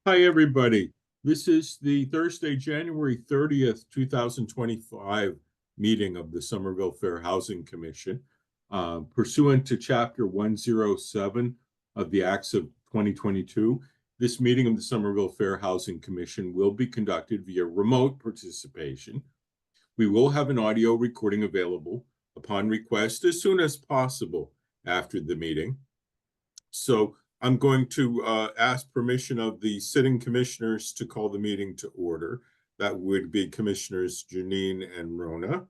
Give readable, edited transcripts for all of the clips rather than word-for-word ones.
Hi, everybody. This is the Thursday, January 30th, 2025 meeting of the Somerville Fair Housing Commission. Pursuant to Chapter 107 of the Acts of 2022, this meeting of the Somerville Fair Housing Commission will be conducted via remote participation. We will have an audio recording available upon request as soon as possible after the meeting. So I'm going to ask permission of the sitting commissioners to call the meeting to order. That would be Commissioners Janine and Rona.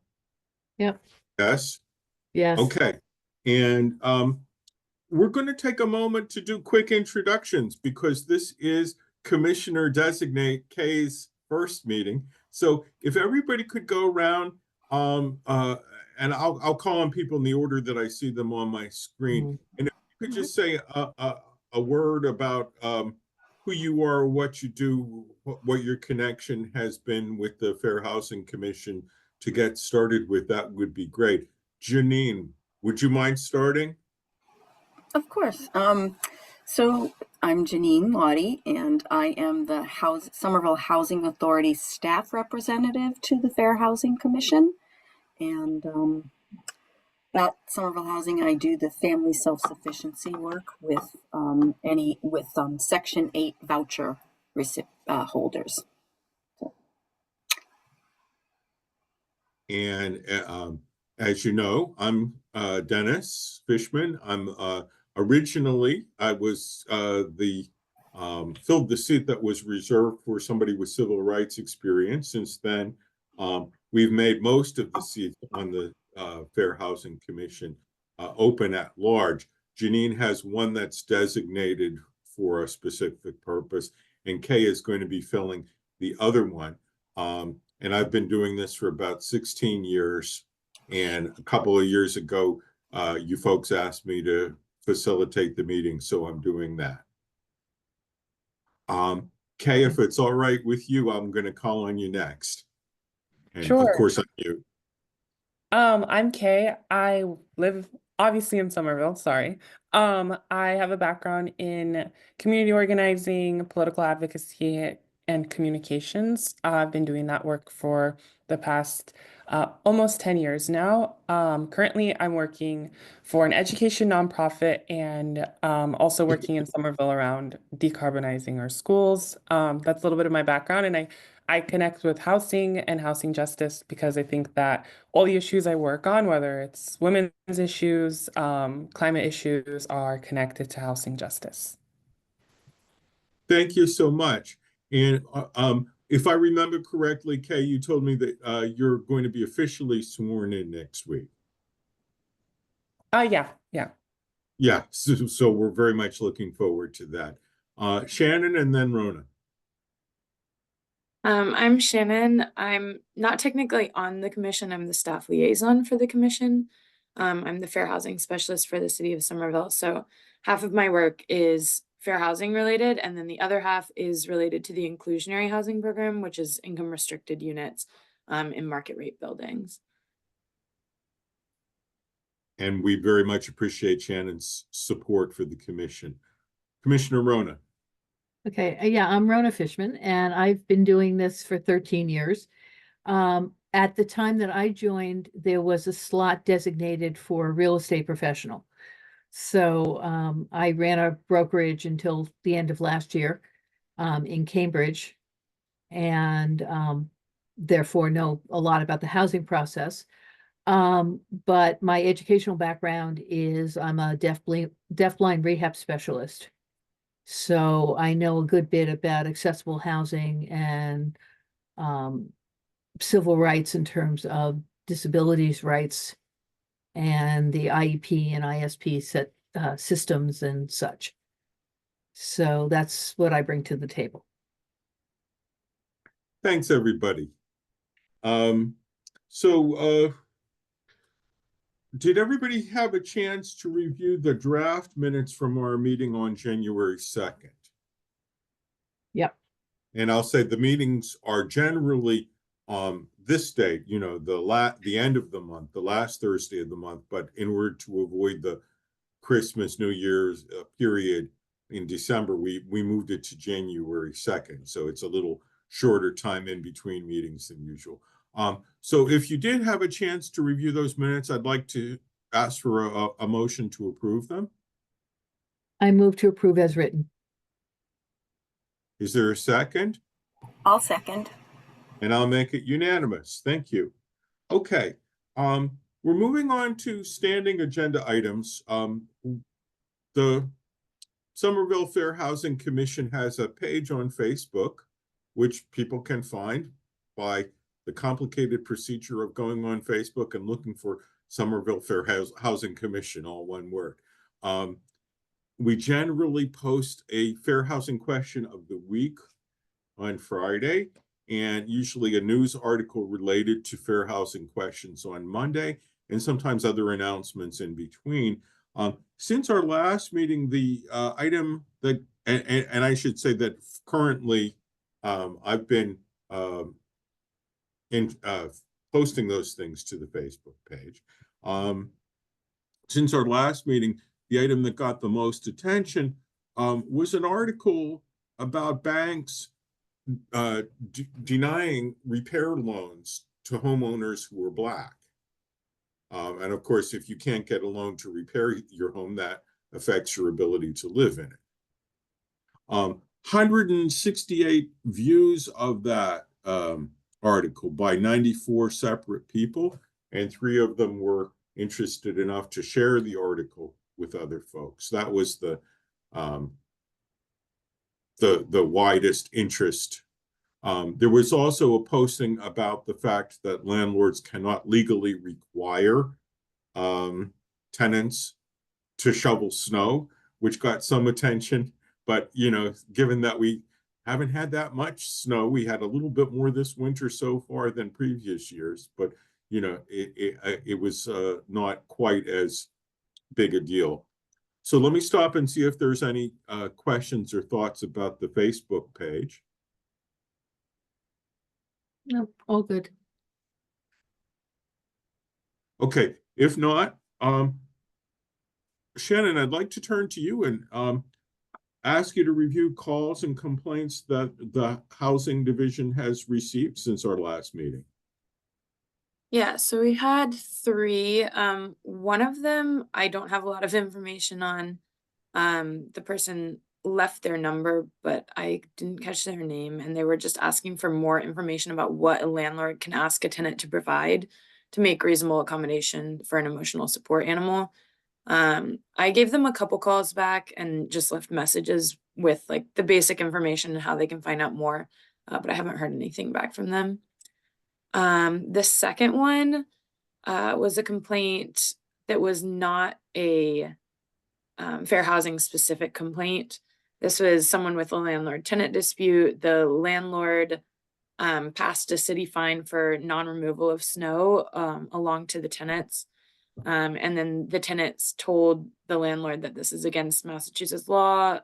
Yep. Yes? Yes. Okay. And we're going to take a moment to do quick introductions because this is Commissioner Designate Kay's first meeting. So if everybody could go around, and I'll call on people in the order that I see them on my screen. And if you could just say a word about who you are, what you do, what your connection has been with the Fair Housing Commission to get started with, that would be great. Janine, would you mind starting? Of course. So I'm Janine Lottie, and I am the Somerville Housing Authority staff representative to the Fair Housing Commission. And at Somerville Housing, I do the family self-sufficiency work with Section 8 voucher holders. And as you know, I'm Dennis Fishman. I'm originally I was filled the seat that was reserved for somebody with civil rights experience. Since then, we've made most of the seats on the Fair Housing Commission open at large. Janine has one that's designated for a specific purpose, and Kay is going to be filling the other one. And I've been doing this for about 16 years. And a couple of years ago, you folks asked me to facilitate the meeting, so I'm doing that. Kay, if it's all right with you, I'm going to call on you next. And Sure. Of course, I'm you. I'm Kay. I live obviously in Somerville, sorry. I have a background in community organizing, political advocacy, and communications. I've been doing that work for the past almost 10 years now. Currently, I'm working for an education nonprofit and also working in Somerville around decarbonizing our schools. That's a little bit of my background, and I connect with housing and housing justice because I think that all the issues I work on, whether it's women's issues, climate issues, are connected to housing justice. Thank you so much. And if I remember correctly, Kay, you told me that you're going to be officially sworn in next week. Yeah. Yeah, so we're very much looking forward to that. Shannon and then Rona. I'm Shannon. I'm not technically on the commission. I'm the staff liaison for the commission. I'm the fair housing specialist for the city of Somerville. So half of my work is fair housing related, and then the other half is related to the inclusionary housing program, which is income restricted units in market rate buildings. And we very much appreciate Shannon's support for the commission. Commissioner Rona. Okay. Yeah, I'm Rona Fishman, and I've been doing this for 13 years. At the time that I joined, there was a slot designated for a real estate professional. So I ran a brokerage until the end of last year in Cambridge, and therefore know a lot about the housing process. But my educational background is I'm a deafblind rehab specialist. So I know a good bit about accessible housing and civil rights in terms of disabilities rights and the IEP and ISP systems and such. So that's what I bring to the table. Thanks, everybody. Did everybody have a chance to review the draft minutes from our meeting on January 2nd? Yep. And I'll say the meetings are generally this date, you know, the end of the month, the last Thursday of the month, but in order to avoid the Christmas, New Year's period, in December, we moved it to January 2nd. So it's a little shorter time in between meetings than usual. So if you did have a chance to review those minutes, I'd like to ask for a motion to approve them. I move to approve as written. Is there a second? I'll second. And I'll make it unanimous. Thank you. Okay, we're moving on to standing agenda items. The Somerville Fair Housing Commission has a page on Facebook, which people can find by the complicated procedure of going on Facebook and looking for Somerville Fair Housing Commission, all one word. We generally post a fair housing question of the week on Friday, and usually a news article related to fair housing questions on Monday, and sometimes other announcements in between. Since our last meeting, the item that, and I should say that currently I've been posting those things to the Facebook page. Since our last meeting, the item that got the most attention was an article about banks denying repair loans to homeowners who are Black. And of course, if you can't get a loan to repair your home, that affects your ability to live in it. 168 views of that article by 94 separate people, and 3 of them were interested enough to share the article with other folks. That was the widest interest. There was also a posting about the fact that landlords cannot legally require tenants to shovel snow, which got some attention. But, you know, given that we haven't had that much snow, we had a little bit more this winter so far than previous years. But, you know, it was not quite as big a deal. So let me stop and see if there's any questions or thoughts about the Facebook page. No, all good. Okay, if not, Shannon, I'd like to turn to you and ask you to review calls and complaints that the Housing Division has received since our last meeting. Yeah, so we had 3. One of them I don't have a lot of information on. The person left their number, but I didn't catch their name, and they were just asking for more information about what a landlord can ask a tenant to provide to make reasonable accommodation for an emotional support animal. I gave them a couple calls back and just left messages with like the basic information and how they can find out more, but I haven't heard anything back from them. The second one was a complaint that was not a fair housing specific complaint. This was someone with a landlord-tenant dispute. The landlord passed a city fine for non-removal of snow along to the tenants. And then the tenants told the landlord that this is against Massachusetts law.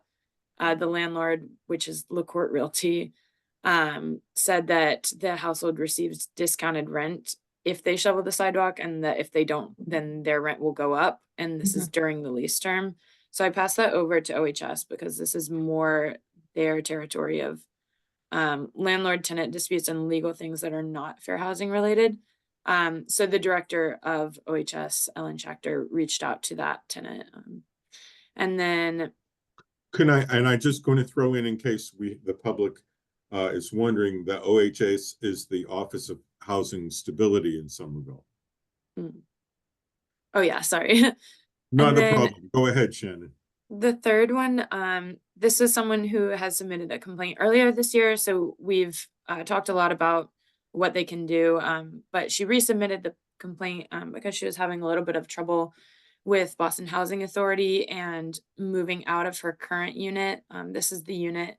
The landlord, which is LaCourte Realty, said that the household receives discounted rent if they shovel the sidewalk, and that if they don't, then their rent will go up. And this is during the lease term. So I passed that over to OHS because this is more their territory of landlord-tenant disputes and legal things that are not fair housing related. So the director of OHS, Ellen Schachter, reached out to that tenant. And then I'm just going to throw in case the public is wondering, that OHS is the Office of Housing Stability in Somerville. Oh yeah, sorry. Not a problem. Go ahead, Shannon. The third one, this is someone who has submitted a complaint earlier this year. So we've talked a lot about what they can do, but she resubmitted the complaint because she was having a little bit of trouble with Boston Housing Authority and moving out of her current unit. This is the unit,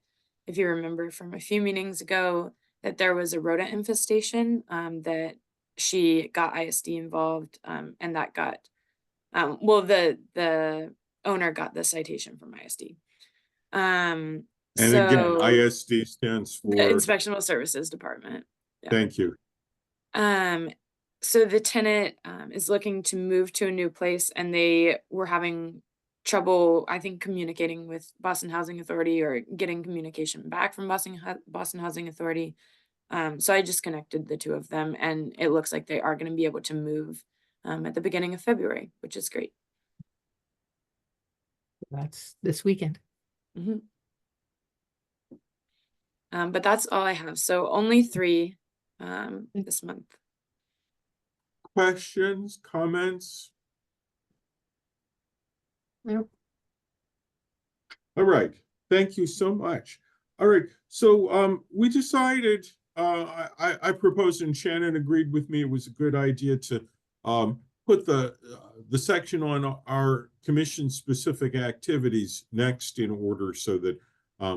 if you remember from a few meetings ago, that there was a rodent infestation, that she got ISD involved, and that got, well, the owner got the citation from ISD. And again, ISD stands for the Inspectional Services Department. Yeah. Thank you. So the tenant is looking to move to a new place, and they were having trouble, I think, communicating with Boston Housing Authority or getting communication back from Boston Housing Authority. So I just connected the two of them, and it looks like they are going to be able to move at the beginning of February, which is great. That's this weekend. Mhm. But that's all I have. So only 3 this month. Questions, comments? Nope. All right, thank you so much. All right, so we decided, I proposed and Shannon agreed with me, it was a good idea to put the section on our commission-specific activities next in order so that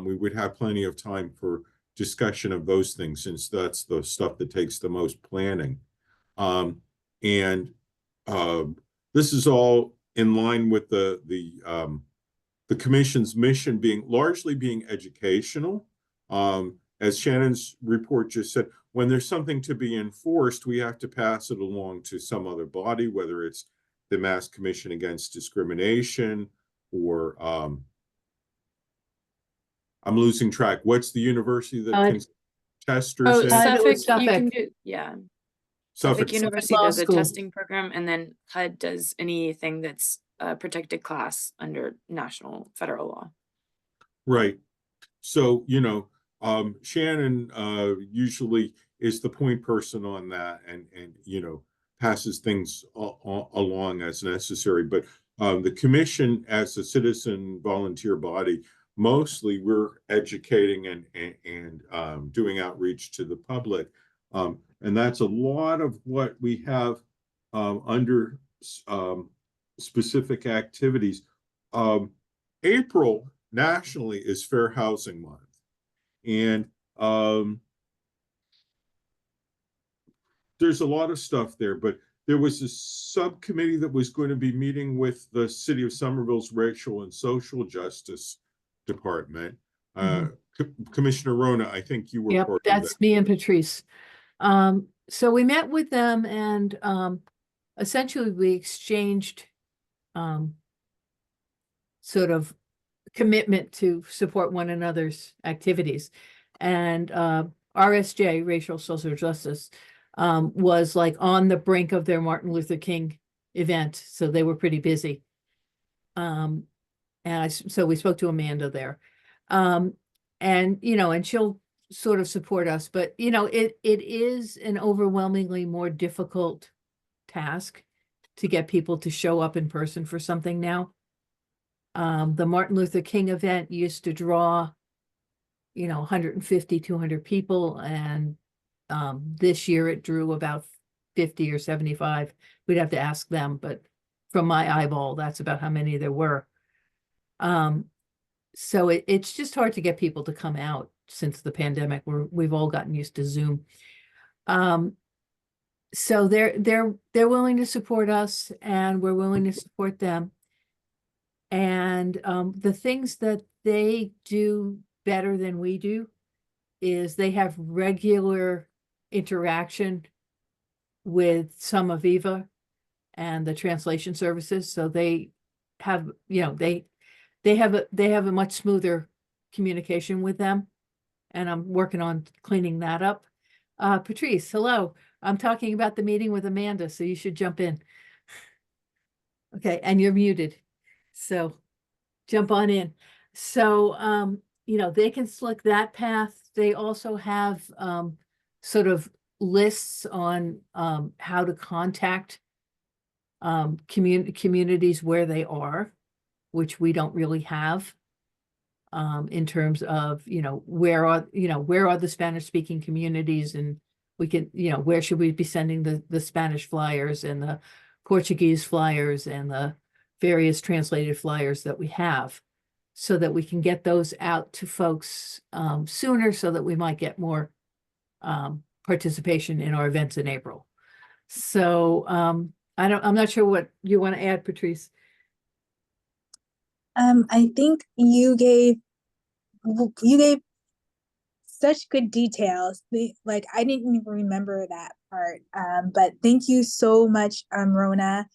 we would have plenty of time for discussion of those things, since that's the stuff that takes the most planning. And this is all in line with the commission's mission largely being educational. As Shannon's report just said, when there's something to be enforced, we have to pass it along to some other body, whether it's the Mass Commission Against Discrimination or I'm losing track. What's the university that can testers Oh, in? Suffolk, you can Suffolk. do, yeah. Suffolk. Suffolk University Law does a School. testing program, and then HUD does anything that's a protected class under national federal law. Right. So, Shannon usually is the point person on that and passes things along as necessary. But the commission, as a citizen volunteer body, mostly we're educating and doing outreach to the public. And that's a lot of what we have under specific activities. April nationally is Fair Housing Month. And there's a lot of stuff there, but there was a subcommittee that was going to be meeting with the City of Somerville's Racial and Social Justice Department. Commissioner Rona, I think you were Yep, part of that's that. me and Patrice. So we met with them and essentially we exchanged sort of commitment to support one another's activities. And RSJ, Racial Social Justice, was like on the brink of their Martin Luther King event, so they were pretty busy. So we spoke to Amanda there. And and she'll sort of support us, but it is an overwhelmingly more difficult task to get people to show up in person for something now. The Martin Luther King event used to draw 150, 200 people, and this year it drew about 50 or 75. We'd have to ask them, but from my eyeball, that's about how many there were. So it's just hard to get people to come out since the pandemic. We've all gotten used to Zoom. So they're willing to support us, and we're willing to support them. And the things that they do better than we do is they have regular interaction with some of Aviva and the translation services. So they have, they have a much smoother communication with them. And I'm working on cleaning that up. Patrice, hello. I'm talking about the meeting with Amanda, so you should jump in. Okay, and you're muted. So jump on in. So, they can select that path. They also have sort of lists on how to contact communities where they are, which we don't really have in terms of, where are the Spanish speaking communities, and we can, where should we be sending the Spanish flyers and the Portuguese flyers and the various translated flyers that we have, so that we can get those out to folks sooner, so that we might get more participation in our events in April. So I'm not sure what you want to add, Patrice. I think you gave such good details. Like, I didn't even remember that part. But thank you so much, Rona.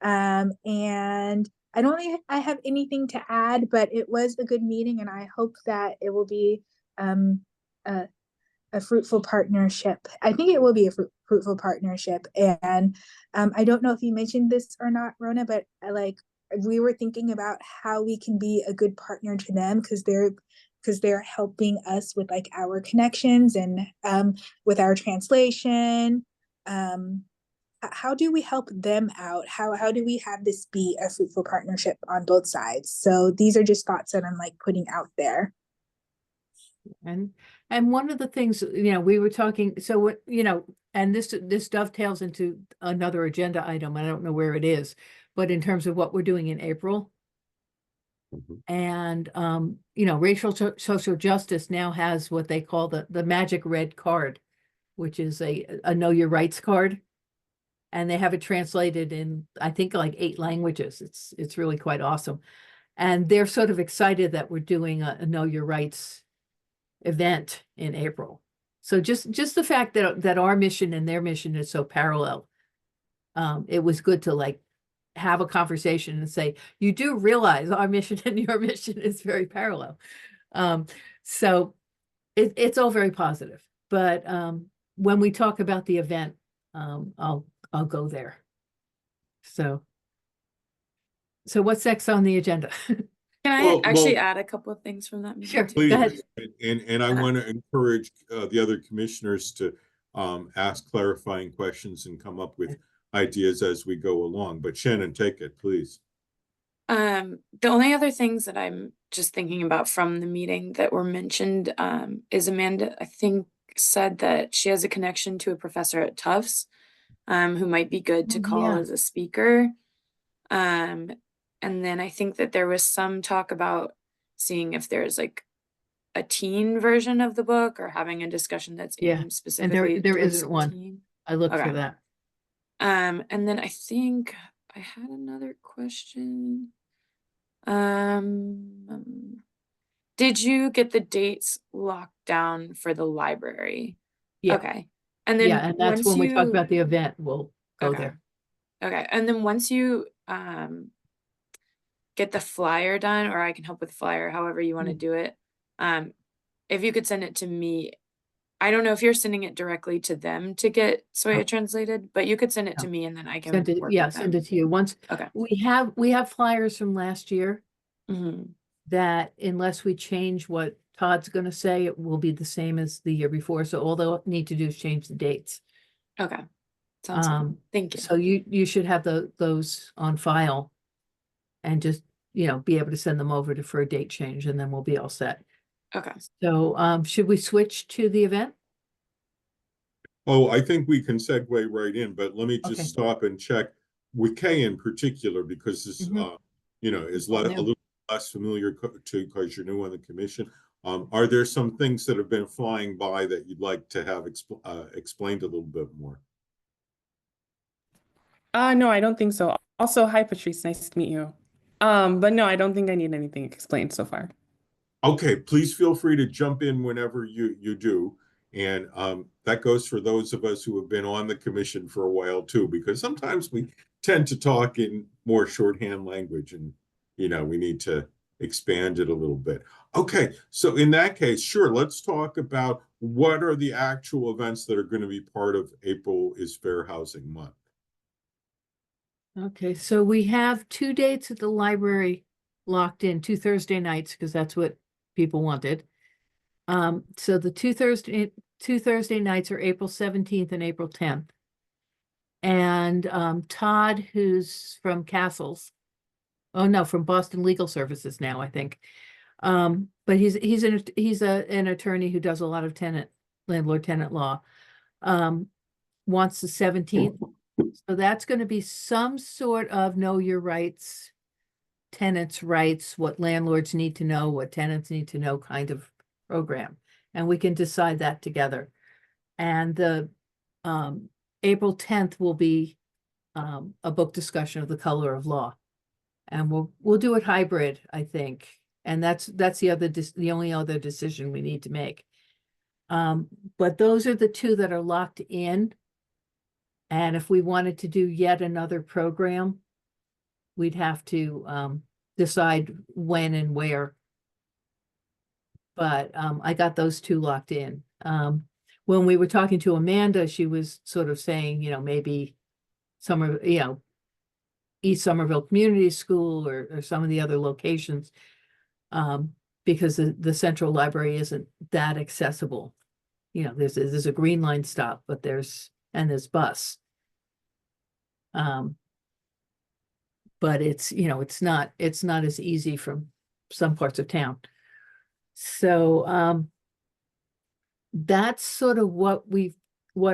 And I don't think I have anything to add, but it was a good meeting, and I hope that it will be a, a fruitful partnership. I think it will be a fruitful partnership. And I don't know if you mentioned this or not, Rona, but we were thinking about how we can be a good partner to them because they're helping us with like our connections and with our translation. How do we help them out? How do we have this be a fruitful partnership on both sides? So these are just thoughts that I'm like putting out there. And one of the things, we were talking, so what, and this dovetails into another agenda item. I don't know where it is, but in terms of what we're doing in April. Mhm. And racial social justice now has what they call the magic red card, which is a know your rights card. And they have it translated in, I think, like 8 languages. It's really quite awesome. And they're sort of excited that we're doing a know your rights event in April. So just the fact that our mission and their mission is so parallel, it was good to like have a conversation and say, you do realize our mission and your mission is very parallel. So it's all very positive. But when we talk about the event, I'll go there. So what's next on the agenda? Can I Well, actually well- add a couple of things from that meeting Sure. too? Go ahead. Please, and I want to encourage the other commissioners to ask clarifying questions and come up with ideas as we go along. But Shannon, take it, please. The only other things that I'm just thinking about from the meeting that were mentioned, is Amanda, I think, said that she has a connection to a professor at Tufts, who might be good to Oh, call yeah. as a speaker. And then I think that there was some talk about seeing if there's like a teen version of the book or having a discussion that's Yeah, aimed specifically there towards isn't one. teen. I looked Okay. for that. And then I think I had another question. Did you get the dates locked down for the library? Yeah. Okay. And then Yeah, and that's once when we talk you- about the event, we'll go Okay. there. Okay. And then once you get the flyer done, or I can help with the flyer, however you want to do it. If you could send it to me, I don't know if you're sending it directly to them to get Soya translated, but you could send it to me and then I can Send it, work yeah, with send them. it to you. Once Okay. we have flyers from last year Mhm. that unless we change what Todd's gonna say, it will be the same as the year before. So all they'll need to do is change the dates. Okay. Sounds good. Thank you. So you should have those on file and just, be able to send them over for a date change, and then we'll be all set. Okay. So, should we switch to the event? Oh, I think we can segue right in, but let me just Okay. stop and check with Kay in particular, because this, Mhm. is All a new. little less familiar to, because you're new on the commission. Are there some things that have been flying by that you'd like to have explained a little bit more? No, I don't think so. Also, hi, Patrice. Nice to meet you. But no, I don't think I need anything explained so far. Okay, please feel free to jump in whenever you do. And that goes for those of us who have been on the commission for a while too, because sometimes we tend to talk in more shorthand language and, we need to expand it a little bit. Okay, so in that case, sure, let's talk about what are the actual events that are going to be part of April is Fair Housing Month. Okay, so we have 2 dates at the library locked in, 2 Thursday nights, because that's what people wanted. So the 2 Thursday nights are April 17th and April 10th. And Todd, who's from Castles, from Boston Legal Services now, I think. But he's an attorney who does a lot of landlord tenant law. Wants the 17th. So that's going to be some sort of know your rights, tenants' rights, what landlords need to know, what tenants need to know kind of program. And we can decide that together. And the April 10th will be a book discussion of The Color of Law. And we'll do it hybrid, I think. And that's the only other decision we need to make. But those are the 2 that are locked in. And if we wanted to do yet another program, we'd have to decide when and where. But I got those two locked in. When we were talking to Amanda, she was sort of saying, maybe East Somerville Community School or some of the other locations, because the central library isn't that accessible. There's a Green Line stop, but there's bus. But it's not as easy from some parts of town. So that's sort of what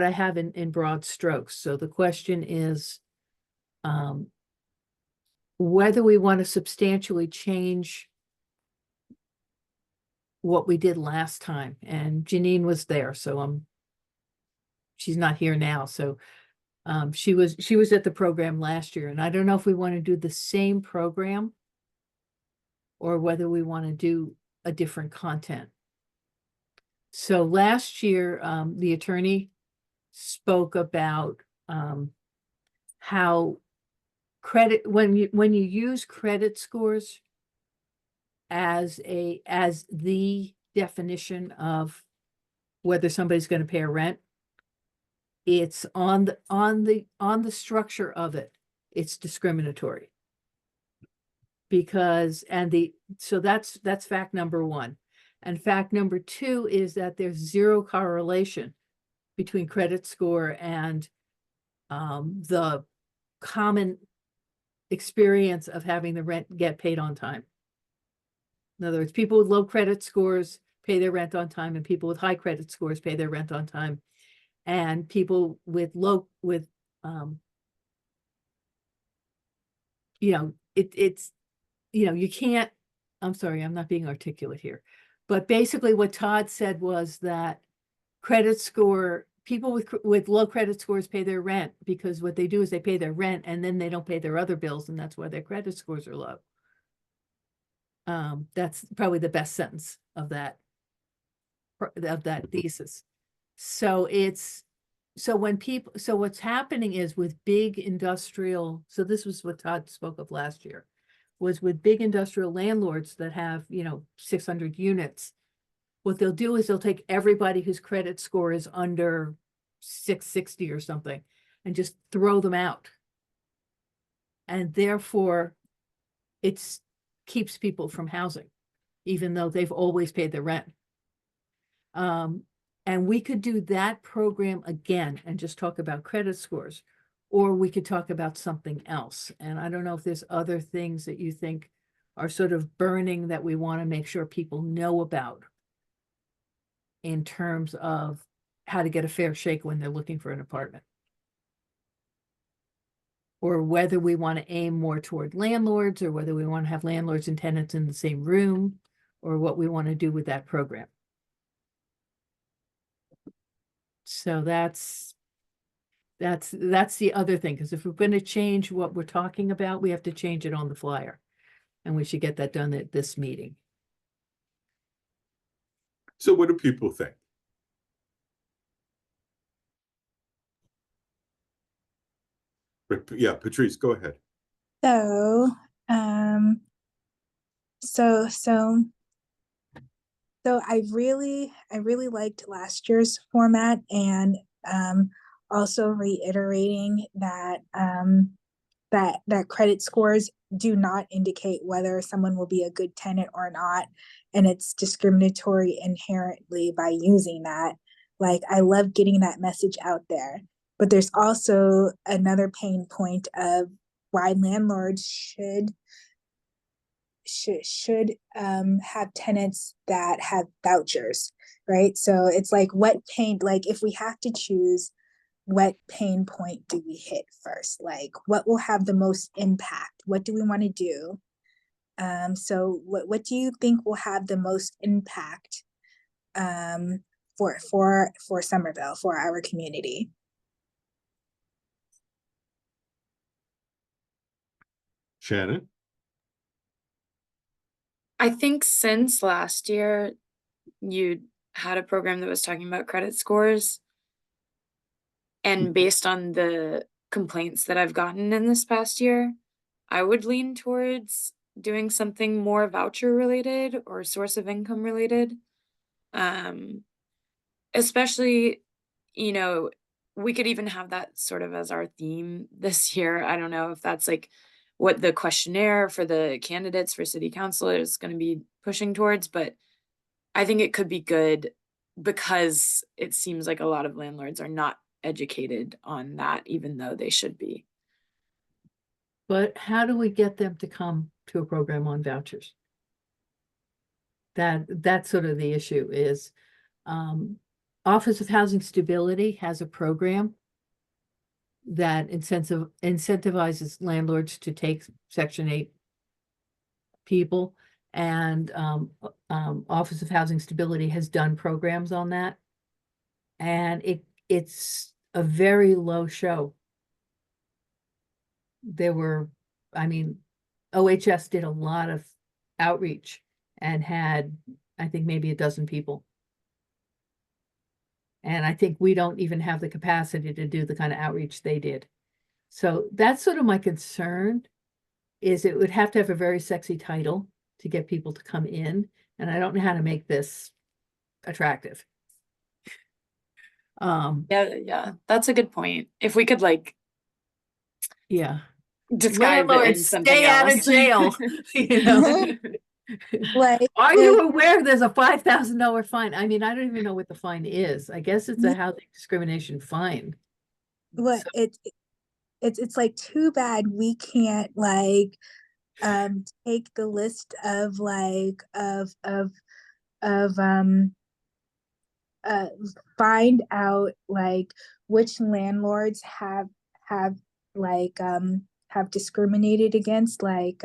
I have in broad strokes. So the question is whether we want to substantially change what we did last time. And Janine was there, so she's not here now. So she was at the program last year, and I don't know if we want to do the same program or whether we want to do a different content. So last year, the attorney spoke about how when you use credit scores as the definition of whether somebody's going to pay a rent, it's on the structure of it, it's discriminatory. So that's fact number one. And fact number two is that there's zero correlation between credit score and the common experience of having the rent get paid on time. In other words, people with low credit scores pay their rent on time, and people with high credit scores pay their rent on time. And people with you can't, I'm sorry, I'm not being articulate here. But basically what Todd said was that people with low credit scores pay their rent because what they do is they pay their rent and then they don't pay their other bills, and that's why their credit scores are low. That's probably the best sentence of that thesis. So what's happening is with big industrial, so this was what Todd spoke of last year, was with big industrial landlords that have, 600 units, what they'll do is they'll take everybody whose credit score is under 660 or something and just throw them out. And therefore it keeps people from housing, even though they've always paid their rent. And we could do that program again and just talk about credit scores, or we could talk about something else. And I don't know if there's other things that you think are sort of burning that we want to make sure people know about in terms of how to get a fair shake when they're looking for an apartment. Or whether we want to aim more toward landlords, or whether we want to have landlords and tenants in the same room, or what we want to do with that program. So that's the other thing, because if we're going to change what we're talking about, we have to change it on the flyer, and we should get that done at this meeting. So what do people think? Yeah, Patrice, go ahead. So I really liked last year's format, and also reiterating that that credit scores do not indicate whether someone will be a good tenant or not, and it's discriminatory inherently by using that. Like, I love getting that message out there, but there's also another pain point of why landlords should have tenants that have vouchers, right? So it's like, if we have to choose, what pain point do we hit first? Like, what will have the most impact? What do we want to do? So what do you think will have the most impact for Somerville, for our community? Shannon? I think since last year, you had a program that was talking about credit scores. And based on the complaints that I've gotten in this past year, I would lean towards doing something more voucher related or source of income related. Um, especially, you know, we could even have that sort of as our theme this year. I don't know if that's like what the questionnaire for the candidates for city council is going to be pushing towards, but I think it could be good because it seems like a lot of landlords are not educated on that, even though they should be. But how do we get them to come to a program on vouchers? That's sort of the issue is, Office of Housing Stability has a program that incentivizes landlords to take Section 8 people. And Office of Housing Stability has done programs on that. And it's a very low show. OHS did a lot of outreach and had, I think, maybe a dozen people. And I think we don't even have the capacity to do the kind of outreach they did. So that's sort of my concern, is it would have to have a very sexy title to get people to come in. And I don't know how to make this attractive. Yeah, that's a good point. If we could like Yeah. disguise it in Landlords, something stay out of else. jail. You know? Like, Are you aware there's a $5,000 fine? I mean, I don't even know what the fine is. I guess it's a housing discrimination fine. what it's like too bad we can't like take the list of like of find out like which landlords have like have discriminated against like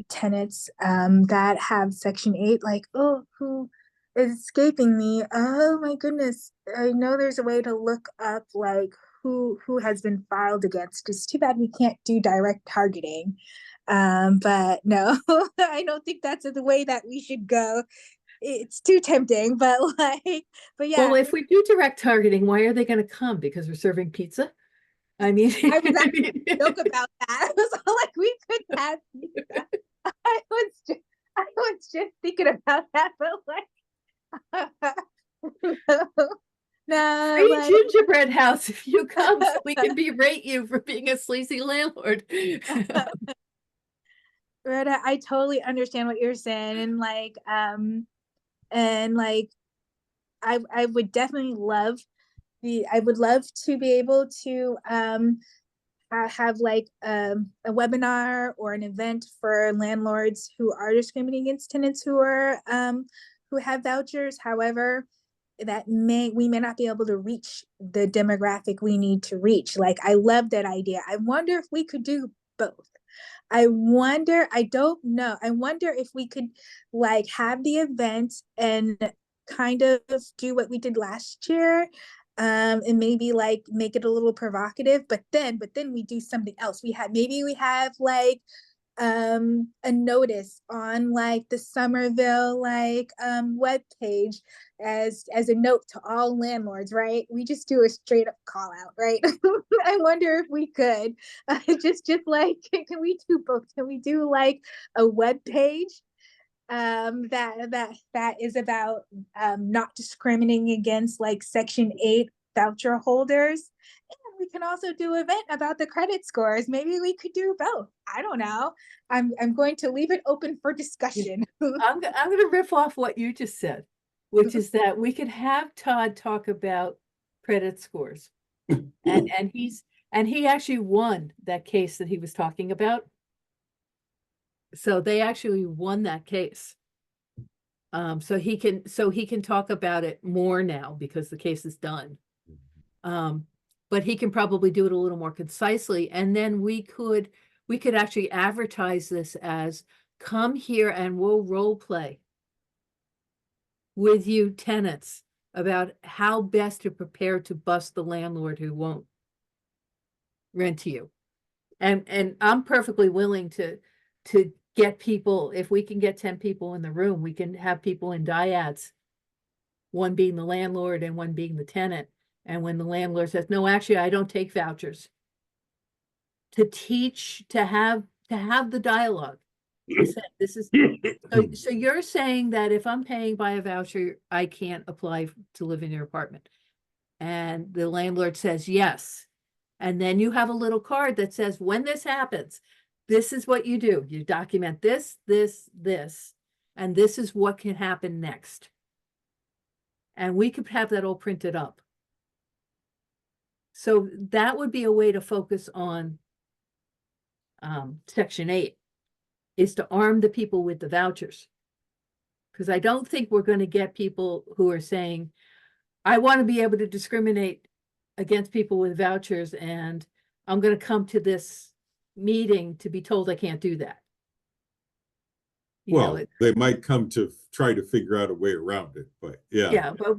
tenants that have Section 8, like, oh, who is escaping me? Oh my goodness. I know there's a way to look up like who has been filed against. It's too bad we can't do direct targeting. But no, I don't think that's the way that we should go. It's too tempting, but like, but yeah. Well, if we do direct targeting, why are they going to come? Because we're serving pizza? I mean, I was actually joke about that. I was like, we could have pizza. I was just thinking about that, but like, no, free like, gingerbread house if you come, so we can berate you for being a sleazy landlord. Rhoda, I totally understand what you're saying, and like, I would definitely love I would love to be able to have like a webinar or an event for landlords who are discriminating against tenants who have vouchers. However, we may not be able to reach the demographic we need to reach. Like, I love that idea. I wonder if we could do both. I don't know. I wonder if we could like have the event and kind of do what we did last year, and maybe like make it a little provocative, but then we do something else. We have like a notice on like the Somerville like web page as a note to all landlords, right? We just do a straight up call out, right? I wonder if we could just like, can we do both? Can we do like a web page that is about not discriminating against like Section 8 voucher holders? And we can also do an event about the credit scores. Maybe we could do both. I don't know. I'm going to leave it open for discussion. I'm going to riff off what you just said, which is that we could have Todd talk about credit scores. and he actually won that case that he was talking about. So they actually won that case. So he can talk about it more now because the case is done. But he can probably do it a little more concisely. And then we could actually advertise this as, come here and we'll role play with you tenants about how best to prepare to bust the landlord who won't rent to you. And I'm perfectly willing to get people, if we can get 10 people in the room, we can have people in dyads, one being the landlord and one being the tenant. And when the landlord says, no, actually, I don't take vouchers, to teach, to have the dialogue. This is, so you're saying that if I'm paying by a voucher, I can't apply to live in your apartment? And the landlord says yes. And then you have a little card that says, when this happens, this is what you do. You document this, this, this, and this is what can happen next. And we could have that all printed up. So that would be a way to focus on Section 8, is to arm the people with the vouchers. Because I don't think we're going to get people who are saying, I want to be able to discriminate against people with vouchers, and I'm going to come to this meeting to be told I can't do that. You know, Well, they might come to try to figure out a way around it, but yeah. yeah, but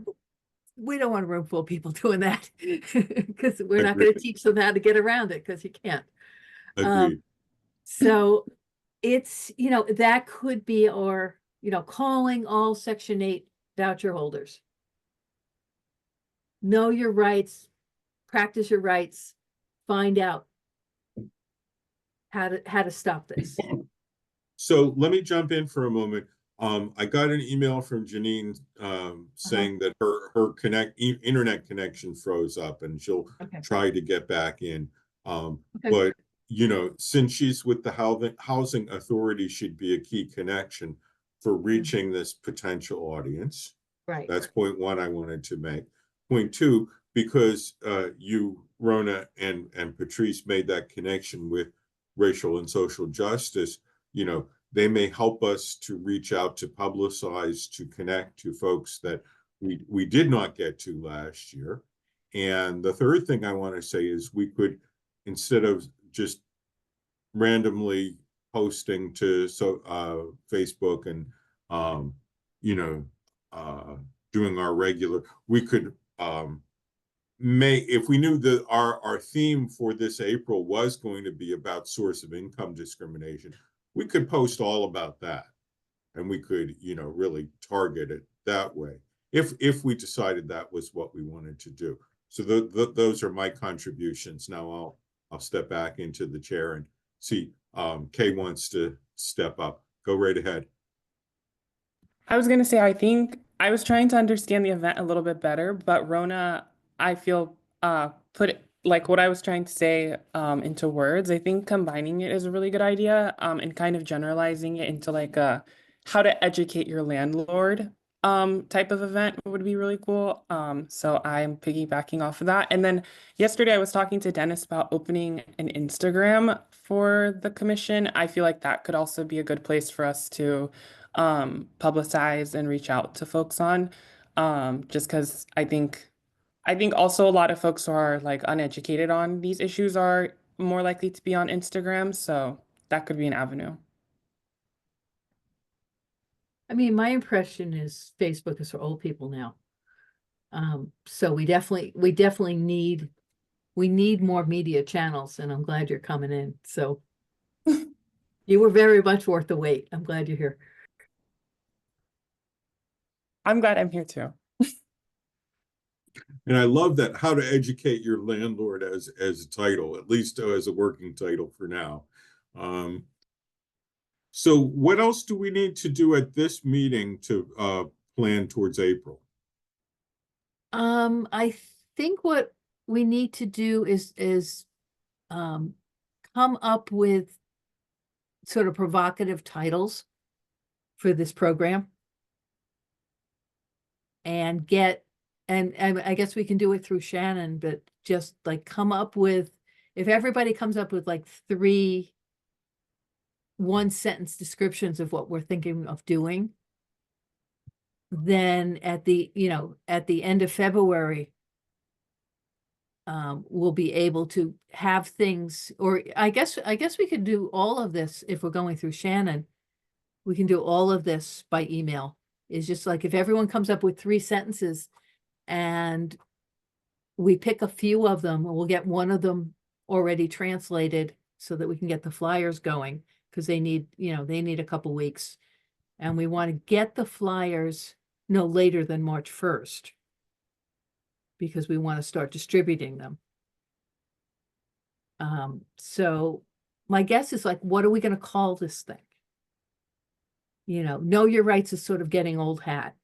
we don't want a room full of people doing that, because we're not going to Agreed. teach them how to get around it, because you can't. Agreed. So it's, you know, that could be, or, you know, calling all Section 8 voucher holders. Know your rights, practice your rights, find out how to stop this. So let me jump in for a moment. I got an email from Janine saying that her internet connection froze up and she'll Okay. try to get back in. Okay. But you know, since she's with the housing authority, she'd be a key connection for reaching this potential audience. Right. That's point one I wanted to make. Point two, because you, Rona, and Patrice made that connection with racial and social justice, you know, they may help us to reach out, to publicize, to connect to folks that we did not get to last year. And the third thing I want to say is we could, instead of just randomly posting to Facebook and you know, doing our regular, we could if we knew that our theme for this April was going to be about source of income discrimination, we could post all about that, and we could, you know, really target it that way if we decided that was what we wanted to do. So those are my contributions. Now I'll step back into the chair and see Kay wants to step up. Go right ahead. I was going to say, I think I was trying to understand the event a little bit better, but Rona, I feel put it, like what I was trying to say into words. I think combining it is a really good idea, and kind of generalizing it into like a how to educate your landlord type of event would be really cool. So I'm piggybacking off of that. And then yesterday I was talking to Dennis about opening an Instagram for the commission. I feel like that could also be a good place for us to publicize and reach out to folks on, just because I think also a lot of folks who are like uneducated on these issues are more likely to be on Instagram, so that could be an avenue. I mean, my impression is Facebook is for old people now. So we definitely need more media channels, and I'm glad you're coming in. So you were very much worth the wait. I'm glad you're here. I'm glad I'm here too. And I love that, how to educate your landlord as a title, at least as a working title for now. So what else do we need to do at this meeting to plan towards April? I think what we need to do is come up with sort of provocative titles for this program, and I guess we can do it through Shannon, but just like come up with, if everybody comes up with like 3 one-sentence descriptions of what we're thinking of doing, then at the end of February, we'll be able to have things, or I guess we could do all of this if we're going through Shannon. We can do all of this by email. It's just like if everyone comes up with 3 sentences and we pick a few of them, and we'll get one of them already translated so that we can get the flyers going, because they need a couple weeks. And we want to get the flyers no later than March 1st, because we want to start distributing them. So my guess is like, what are we gonna call this thing? You know your rights is sort of getting old hat.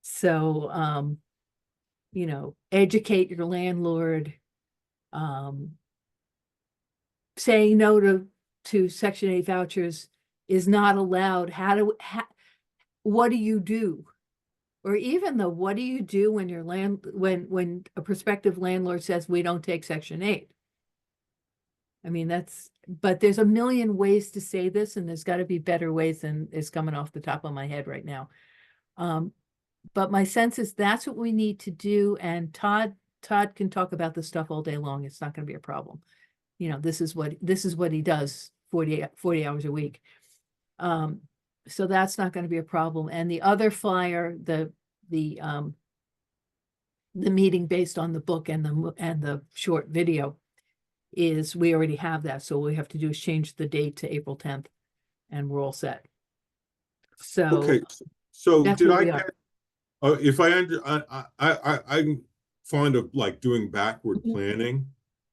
So, educate your landlord, saying no to Section 8 vouchers is not allowed. What do you do? Or even though, what do you do when your when a prospective landlord says we don't take Section 8? I mean, but there's a million ways to say this, and there's got to be better ways than is coming off the top of my head right now. But my sense is that's what we need to do. And Todd can talk about this stuff all day long. It's not going to be a problem. This is what he does 40 hours a week. So that's not going to be a problem. And the other flyer, the meeting based on the book and the short video, is we already have that. So all we have to do is change the date to April 10th, and we're all set. So Okay, so that's did where I we get, are. if I'm fond of like doing backward planning.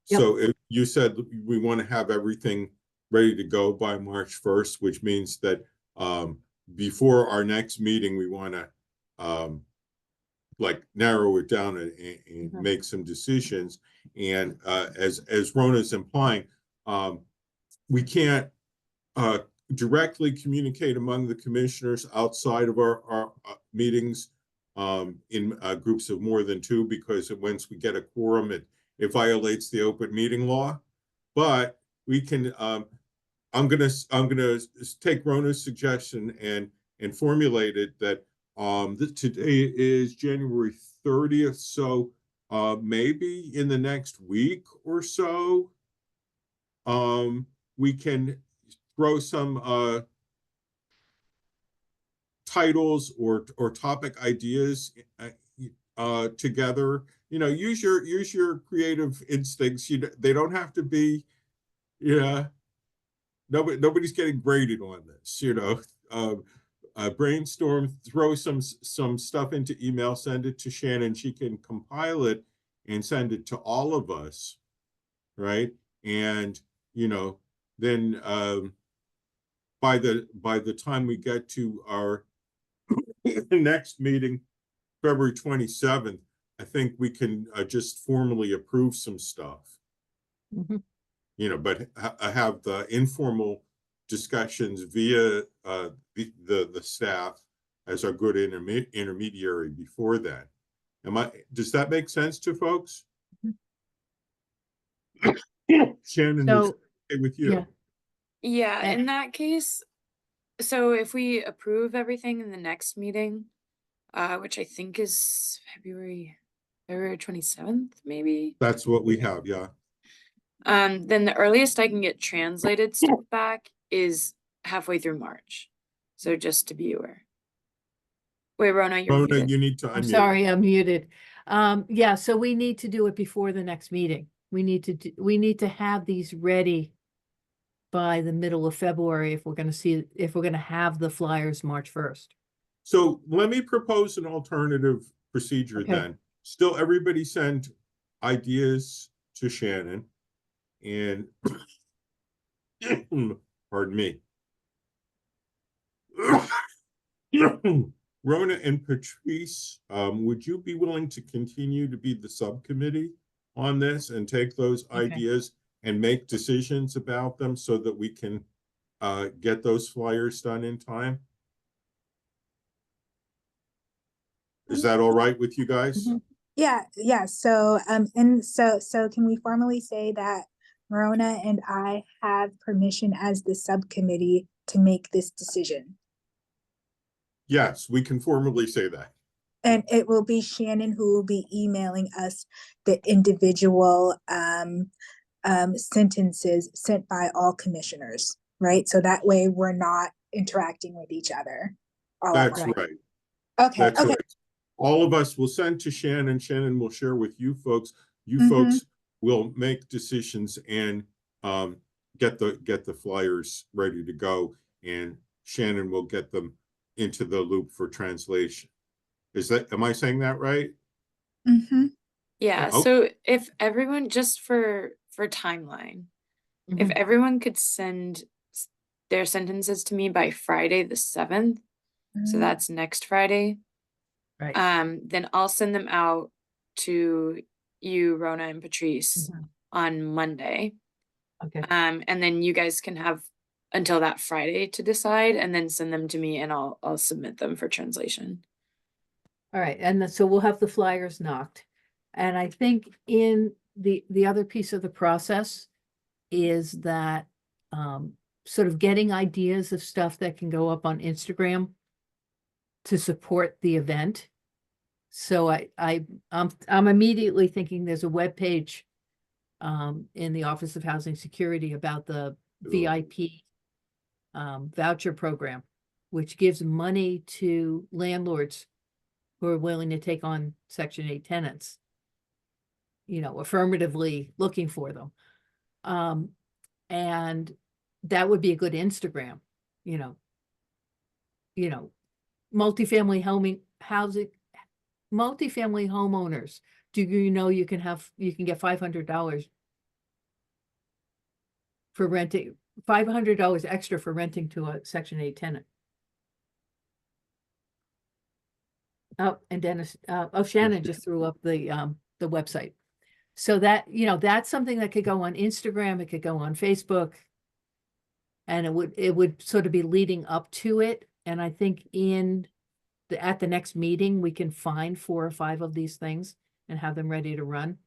Yep. So if you said we want to have everything ready to go by March 1st, which means that before our next meeting, we want to like narrow it down and make some decisions. And as Rona's implying, we can't directly communicate among the commissioners outside of our meetings in groups of more than 2, because once we get a quorum, it violates the open meeting law. But we can, I'm gonna take Rona's suggestion and formulate it that today is January 30th, so maybe in the next week or so, we can throw some titles or topic ideas together. Use your creative instincts. They don't have to be, nobody's getting graded on this. Brainstorm, throw some stuff into email, send it to Shannon. She can compile it and send it to all of us, right? And then by the time we get to our next meeting, February 27th, I think we can just formally approve some stuff. But have the informal discussions via the staff as our good intermediary before that. Does that make sense to folks? Shannon, is it okay with you? Yeah, in that case, so if we approve everything in the next meeting, which I think is February 27th, maybe. That's what we have, yeah. Then the earliest I can get translated stuff back is halfway through March. So just to be aware. Wait, Rona, you're Rona, muted. you need to unmute. I'm sorry, I'm muted. Yeah, so we need to do it before the next meeting. We need to have these ready by the middle of February if we're going to have the flyers March 1st. So let me propose an alternative procedure then. Still, everybody send ideas to Shannon, and pardon me. Rona and Patrice, would you be willing to continue to be the subcommittee on this and take those ideas and make decisions about them so that we can get those flyers done in time? Is that all right with you guys? Yeah. So, so can we formally say that Rona and I have permission as the subcommittee to make this decision? Yes, we can formally say that. And it will be Shannon who will be emailing us the individual sentences sent by all commissioners, right? So that way we're not interacting with each other. That's right. Okay. That's right. All of us will send to Shannon. Shannon will share with you folks. You folks will make decisions and get the flyers ready to go, and Shannon will get them into the loop for translation. Am I saying that right? Yeah, Oh. so if everyone, just for for timeline, if Mhm. everyone could send their sentences to me by Friday the 7th, so that's next Friday, Right. then I'll send them out to you, Rona and Patrice, Mhm. on Monday. Okay. And then you guys can have until that Friday to decide, and then send them to me, and I'll submit them for translation. All right, and so we'll have the flyers knocked. And I think in the other piece of the process is that sort of getting ideas of stuff that can go up on Instagram to support the event. So I'm immediately thinking there's a webpage in the Office of Housing Security about the VIP voucher program, which gives money to landlords who are willing to take on Section 8 tenants, affirmatively looking for them. And that would be a good Instagram, you know, multifamily homeowners. Do you know you can get $500 for renting, $500 extra for renting to a Section 8 tenant? Oh, and Dennis, Shannon just threw up the website. So that, that's something that could go on Instagram, it could go on Facebook. And it would sort of be leading up to it. And I think at the next meeting, we can find 4 or 5 of these things and have them ready to run.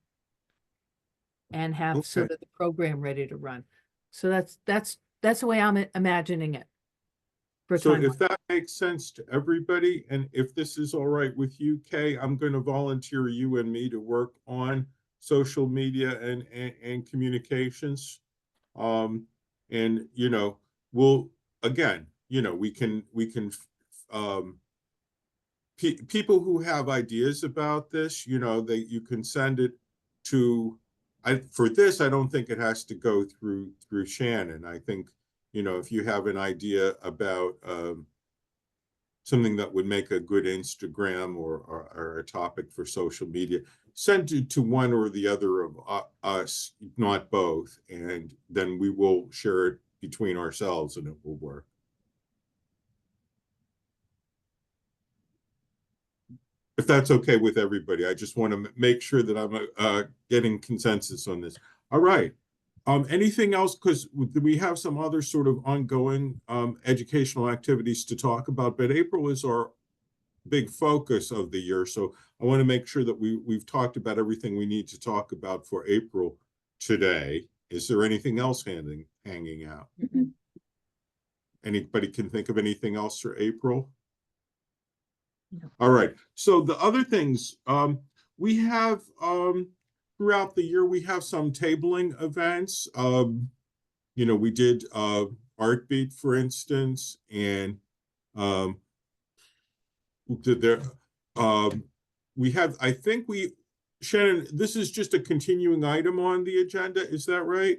And have sort of the program ready to run. So that's the way I'm imagining it. So if that makes sense to everybody, and if this is all right with you, Kay, I'm going to volunteer you and me to work on social media and communications. And we'll, again, we can people who have ideas about this, you can send it to, for this, I don't think it has to go through Shannon. I think, if you have an idea about something that would make a good Instagram or a topic for social media, send it to one or the other of us, not both, and then we will share it between ourselves and it will work. If that's okay with everybody, I just want to make sure that I'm getting consensus on this. All right. Anything else? Because we have some other sort of ongoing educational activities to talk about, but April is our big focus of the year. So I want to make sure that we've talked about everything we need to talk about for April today. Is there anything else hanging out? Mhm. Anybody can think of anything else for April? No. All right. So the other things, we have throughout the year, we have some tabling events. We did Artbeat, for instance, and we have, I think Shannon, this is just a continuing item on the agenda. Is that right?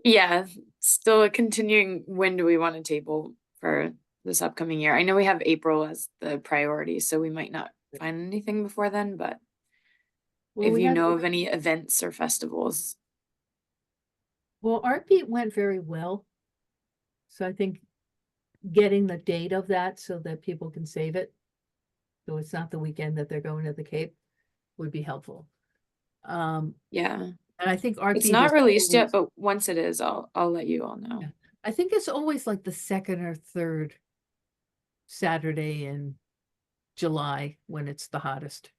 Yeah, still a continuing, when do we want to table for this upcoming year? I know we have April as the priority, so we might not find anything before then, but Well, if we you had- know of any events or festivals. Well, Artbeat went very well. So I think getting the date of that so that people can save it, so it's not the weekend that they're going to the Cape, would be helpful. Yeah, And I think Artbeat it's not is released yet, always- but once it is, I'll let you all know. Yeah. I think it's always like the 2nd or 3rd Saturday in July when it's the hottest.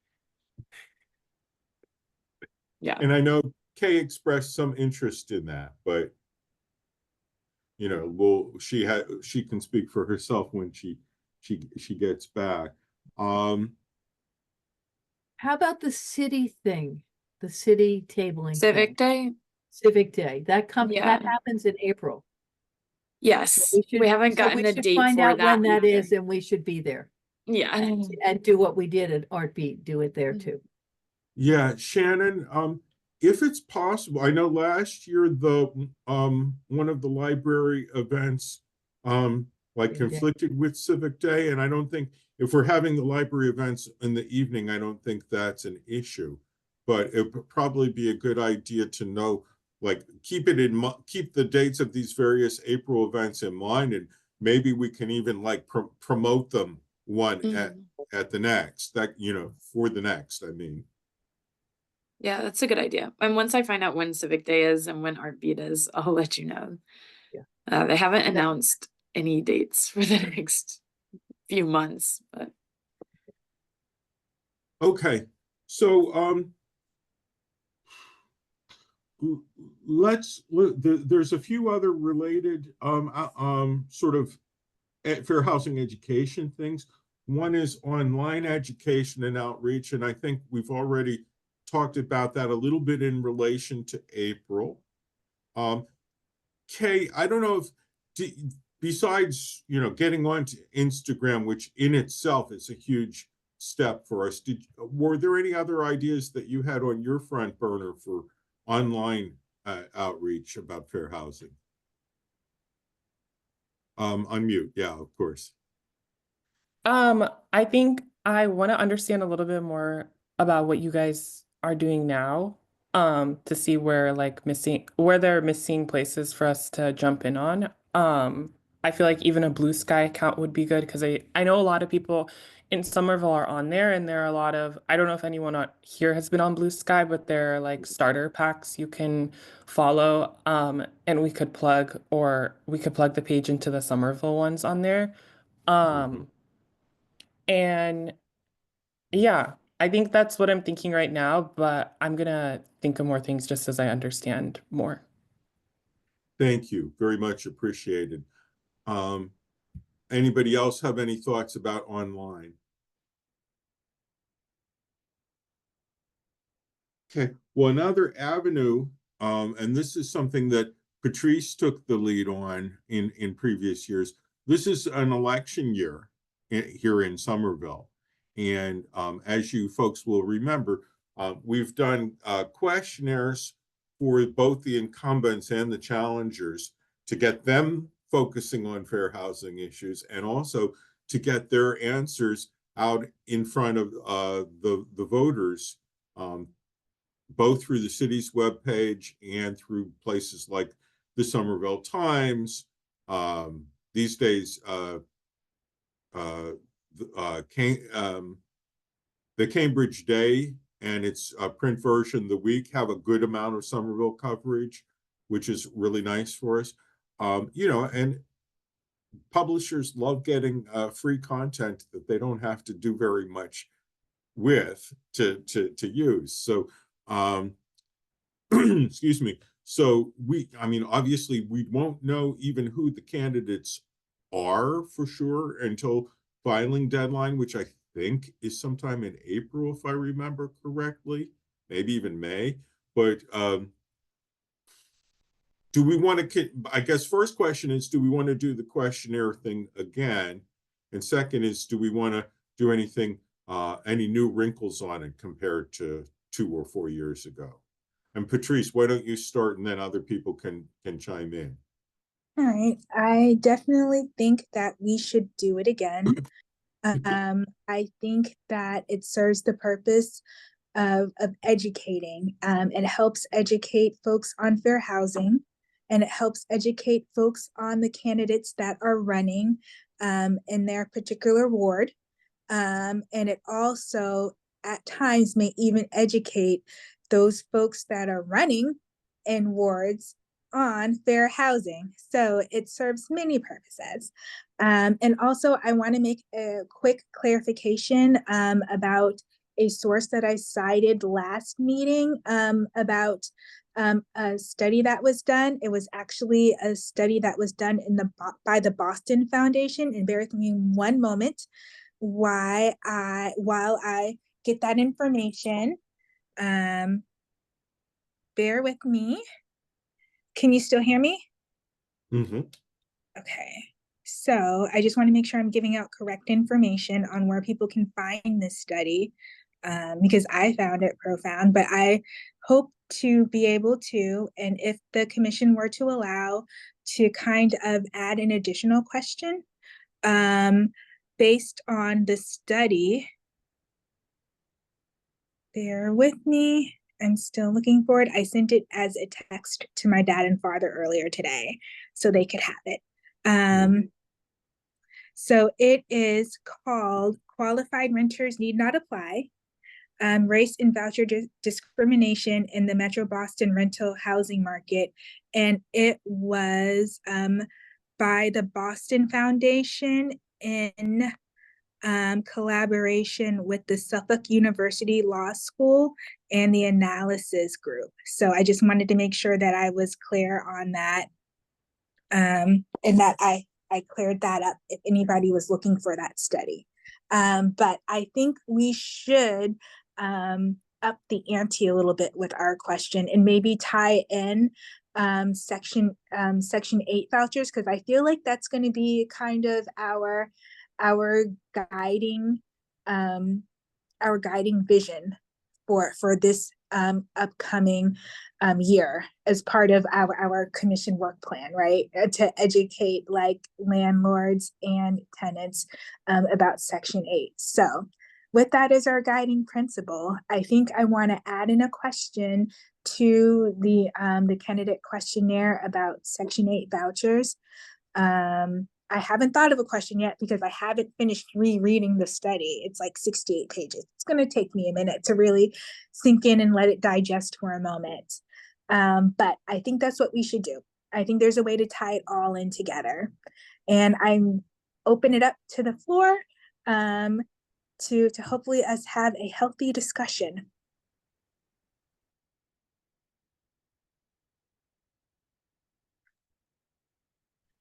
Yeah. And I know Kay expressed some interest in that, but she can speak for herself when she gets back. How about the city thing? The city tabling Civic thing? Day? Civic Day. That Yeah. happens in April. Yes, We should- we haven't so gotten we a should date find for out that when that either. is, and we should be there Yeah. and do what we did at Artbeat, do it there Mhm. too. Yeah, Shannon, if it's possible, I know last year one of the library events Civic Day. conflicted with Civic Day, and I don't think if we're having the library events in the evening, I don't think that's an issue. but it would probably be a good idea to know, like, keep the dates of these various April events in mind, and maybe we can even like promote them one at the next, for the next, I mean. Yeah, that's a good idea. And once I find out when Civic Day is and when Art Beat is, I'll let you know. Yeah. They haven't announced any dates for the next few months, but Okay, so there's a few other related sort of fair housing education things. One is online education and outreach, and I think we've already talked about that a little bit in relation to April. Kay, I don't know if besides getting onto Instagram, which in itself is a huge step for us, were there any other ideas that you had on your front burner for online outreach about fair housing? Unmute, yeah, of course. I think I want to understand a little bit more about what you guys are doing now, to see where there are missing places for us to jump in on. I feel like even a Blue Sky account would be good because I know a lot of people in Somerville are on there, and there are a lot of, I don't know if anyone here has been on Blue Sky, but there are like starter packs you can follow, and we could plug the page into the Somerville ones on there. And yeah, I think that's what I'm thinking right now, but I'm gonna think of more things just as I understand more. Thank you, very much appreciated. Anybody else have any thoughts about online? Okay, well, another avenue, and this is something that Patrice took the lead on in previous years. This is an election year here in Somerville. And as you folks will remember, we've done questionnaires for both the incumbents and the challengers to get them focusing on fair housing issues, and also to get their answers out in front of the voters, both through the city's webpage and through places like the Somerville Times. These days, the Cambridge Day and its print version, The Week, have a good amount of Somerville coverage, which is really nice for us. And publishers love getting free content that they don't have to do very much with to use. So excuse me. So obviously we won't know even who the candidates are for sure until filing deadline, which I think is sometime in April, if I remember correctly, maybe even May. But do we want to, I guess first question is, do we want to do the questionnaire thing again? And second is, do we want to do anything, any new wrinkles on it compared to 2 or 4 years ago? And Patrice, why don't you start and then other people can chime in? All right. I definitely think that we should do it again. I think that it serves the purpose of educating. It helps educate folks on fair housing, and it helps educate folks on the candidates that are running in their particular ward. And it also at times may even educate those folks that are running in wards on fair housing. So it serves many purposes. And also I want to make a quick clarification about a source that I cited last meeting about a study that was done. It was actually a study that was done by the Boston Foundation. And bear with me one moment while I get that information. Bear with me. Can you still hear me? Mm-hmm. Okay. So I just want to make sure I'm giving out correct information on where people can find this study, because I found it profound, but I hope to be able to, and if the commission were to allow, to kind of add an additional question based on the study bear with me. I'm still looking for it. I sent it as a text to my dad and father earlier today so they could have it. So it is called Qualified Renters Need Not Apply, Race and Voucher Discrimination in the Metro Boston Rental Housing Market. And it was by the Boston Foundation in collaboration with the Suffolk University Law School and the Analysis Group. So I just wanted to make sure that I was clear on that, and that I cleared that up if anybody was looking for that study. But I think we should up the ante a little bit with our question and maybe tie in section 8 vouchers, because I feel like that's going to be kind of our guiding vision for this upcoming year as part of our commission work plan, right? To educate like landlords and tenants about Section 8. So with that as our guiding principle, I think I want to add in a question to the candidate questionnaire about Section 8 vouchers. I haven't thought of a question yet because I haven't finished rereading the study. It's like 68 pages. It's going to take me a minute to really sink in and let it digest for a moment. But I think that's what we should do. I think there's a way to tie it all in together. And I'm open it up to the floor to hopefully us have a healthy discussion.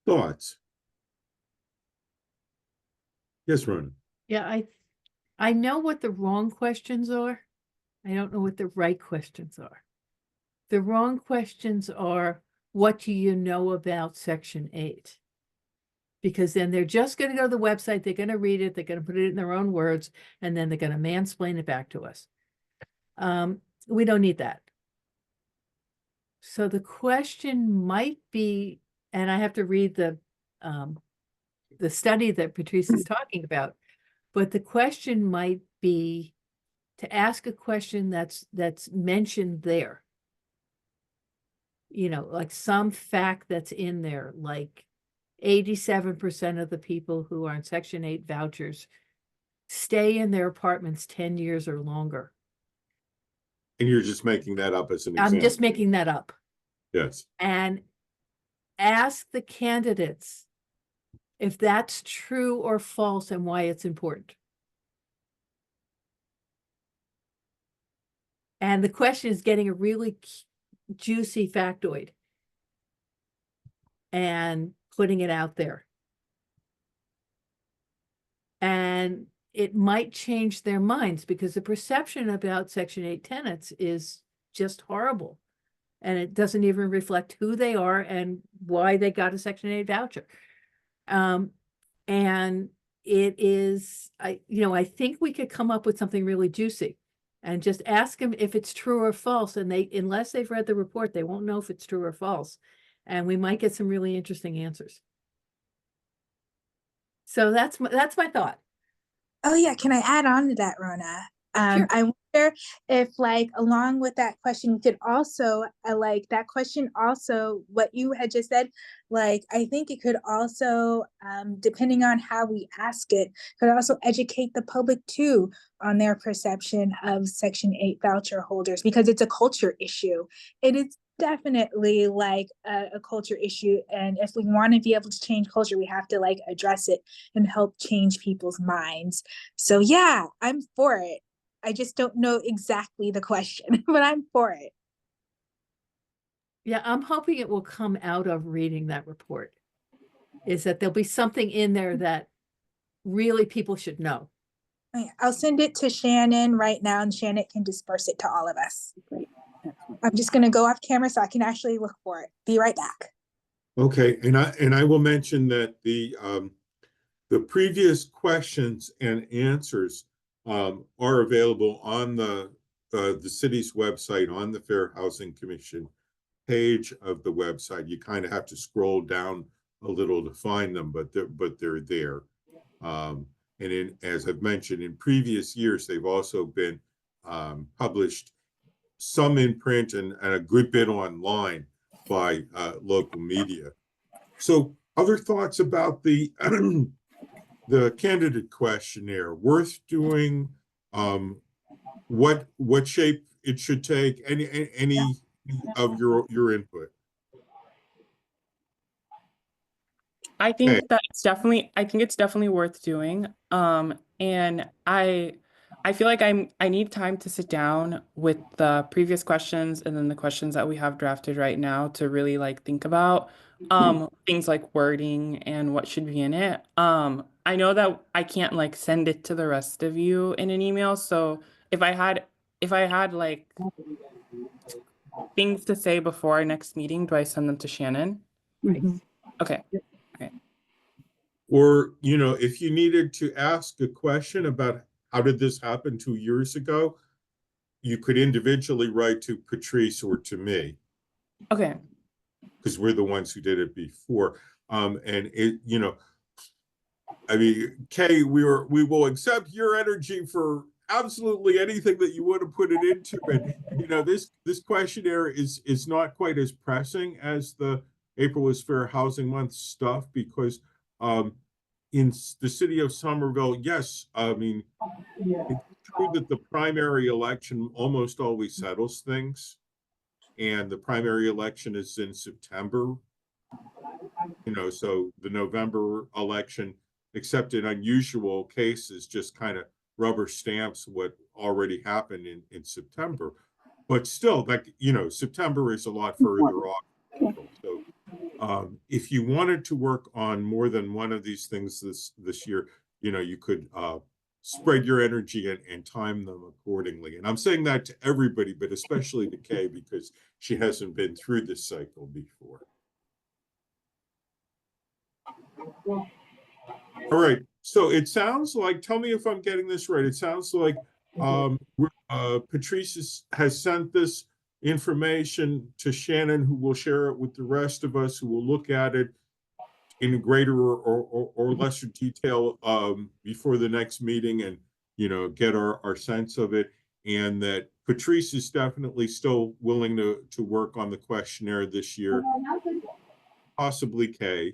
Thoughts? Yes, Rona. Yeah, I know what the wrong questions are. I don't know what the right questions are. The wrong questions are, what do you know about Section 8? Because then they're just going to go to the website, they're going to read it, they're going to put it in their own words, and then they're going to mansplain it back to us. We don't need that. So the question might be, and I have to read the study that Patrice is talking about, but the question might be to ask a question that's mentioned there. You know, like some fact that's in there, like 87% of the people who are on Section 8 vouchers stay in their apartments 10 years or longer. And you're just making that up as an example. I'm just making that up. Yes. And ask the candidates if that's true or false and why it's important. And the question is getting a really juicy factoid and putting it out there. And it might change their minds because the perception about Section 8 tenants is just horrible. And it doesn't even reflect who they are and why they got a Section 8 voucher. And it is, I think we could come up with something really juicy and just ask them if it's true or false. And unless they've read the report, they won't know if it's true or false. And we might get some really interesting answers. So that's my thought. Oh yeah, can I add on to that, Rona? Sure. I wonder if, like, along with that question, you could also, like, that question also, what you had just said, like, I think it could also, depending on how we ask it, could also educate the public too on their perception of Section 8 voucher holders, because it's a culture issue. It is definitely like a culture issue, and if we want to be able to change culture, we have to like address it and help change people's minds. So yeah, I'm for it. I just don't know exactly the question, but I'm for it. Yeah, I'm hoping it will come out of reading that report, is that there'll be something in there that really people should know. Okay, I'll send it to Shannon right now, and Shannon can disperse it to all of us. Great. I'm just going to go off camera so I can actually look for it. Be right back. Okay, and I will mention that the previous questions and answers are available on the city's website, on the Fair Housing Commission page of the website. You kind of have to scroll down a little to find them, but they're there. And as I've mentioned, in previous years, they've also been published some in print and a good bit online by local media. So other thoughts about the the candidate questionnaire? Worth doing? What shape it should take? Any of your input? I think Okay. that I think it's definitely worth doing. And I feel like I need time to sit down with the previous questions and then the questions that we have drafted right now to really like think about things like wording and what should be in it. I know that I can't like send it to the rest of you in an email, so if I had like things to say before our next meeting, do I send them to Shannon? Mhm. Okay. Or, you know, if you needed to ask a question about how did this happen 2 years ago, you could individually write to Patrice or to me, Okay. because we're the ones who did it before. And it, you know, I mean, Kay, we will accept your energy for absolutely anything that you want to put it into. And you know, this questionnaire is not quite as pressing as the April is Fair Housing Month stuff, because in the city of Somerville, yes, I mean, it's true that the primary election almost always settles things, and the primary election is in September. You know, so the November election, except in unusual cases, just kind of rubber stamps what already happened in September. But still, like, you know, September is a lot further off. So if you wanted to work on more than one of these things this year, you know, you could spread your energy and time them accordingly. And I'm saying that to everybody, but especially to Kay, because she hasn't been through this cycle before. All right. So it sounds like, tell me if I'm getting this right. It sounds like Patrice has sent this information to Shannon, who will share it with the rest of us, who will look at it in greater or lesser detail before the next meeting, and, you know, get our sense of it. And that Patrice is definitely still willing to work on the questionnaire this year, possibly Kay.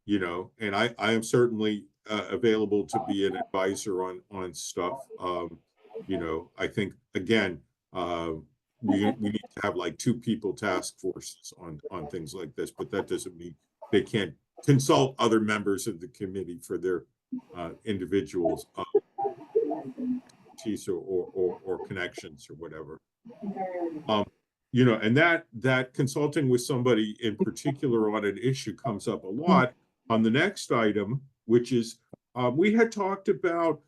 You know, and I am certainly available to be an advisor on stuff. You know, I think again, we need to have like 2 people task forces on things like this, but that doesn't mean they can't consult other members of the committee for their individuals or connections or whatever. You know, and that consulting with somebody in particular on an issue comes up a lot on the next item, which is we had talked about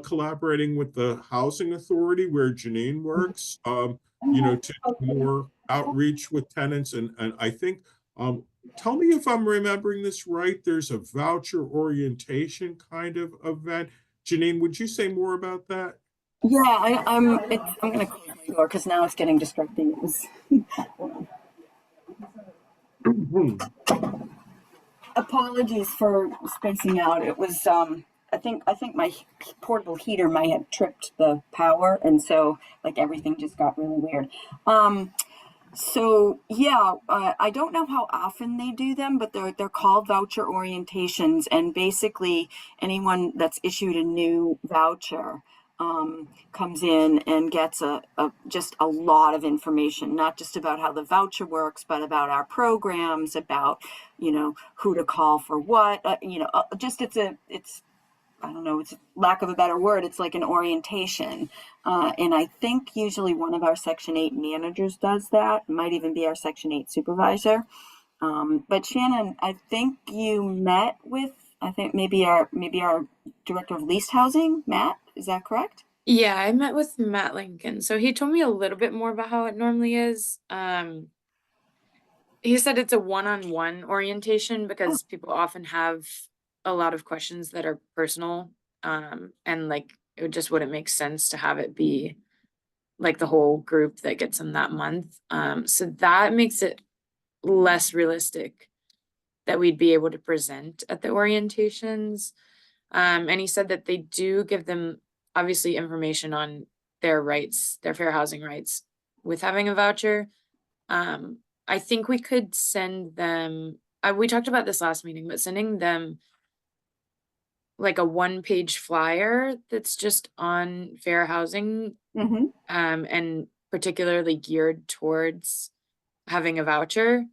collaborating with the housing authority where Janine works, you know, to do more outreach with tenants. And I think, tell me if I'm remembering this right, there's a voucher orientation kind of event. Janine, would you say more about that? Yeah, I'm going to close my door because now it's getting distracting. It was, apologies for spacing out. It was I think my portable heater might have tripped the power, and so like everything just got really weird. So yeah, I don't know how often they do them, but they're called voucher orientations, and basically anyone that's issued a new voucher comes in and gets just a lot of information, not just about how the voucher works, but about our programs, about, you know, who to call for what, you know, just it's I don't know, it's lack of a better word, it's like an orientation. And I think usually one of our Section 8 managers does that. It might even be our Section 8 supervisor. But Shannon, I think you met with, I think maybe our director of leased housing, Matt, is that correct? Yeah, I met with Matt Lincoln. So he told me a little bit more about how it normally is. He said it's a one-on-one orientation because people often have a lot of questions that are personal. And like it just wouldn't make sense to have it be like the whole group that gets them that month. So that makes it less realistic that we'd be able to present at the orientations. And he said that they do give them obviously information on their rights, their fair housing rights with having a voucher. I think we could send them, we talked about this last meeting, but sending them like a 1-page flyer that's just on fair housing, Mm-hmm. and particularly geared towards having a voucher.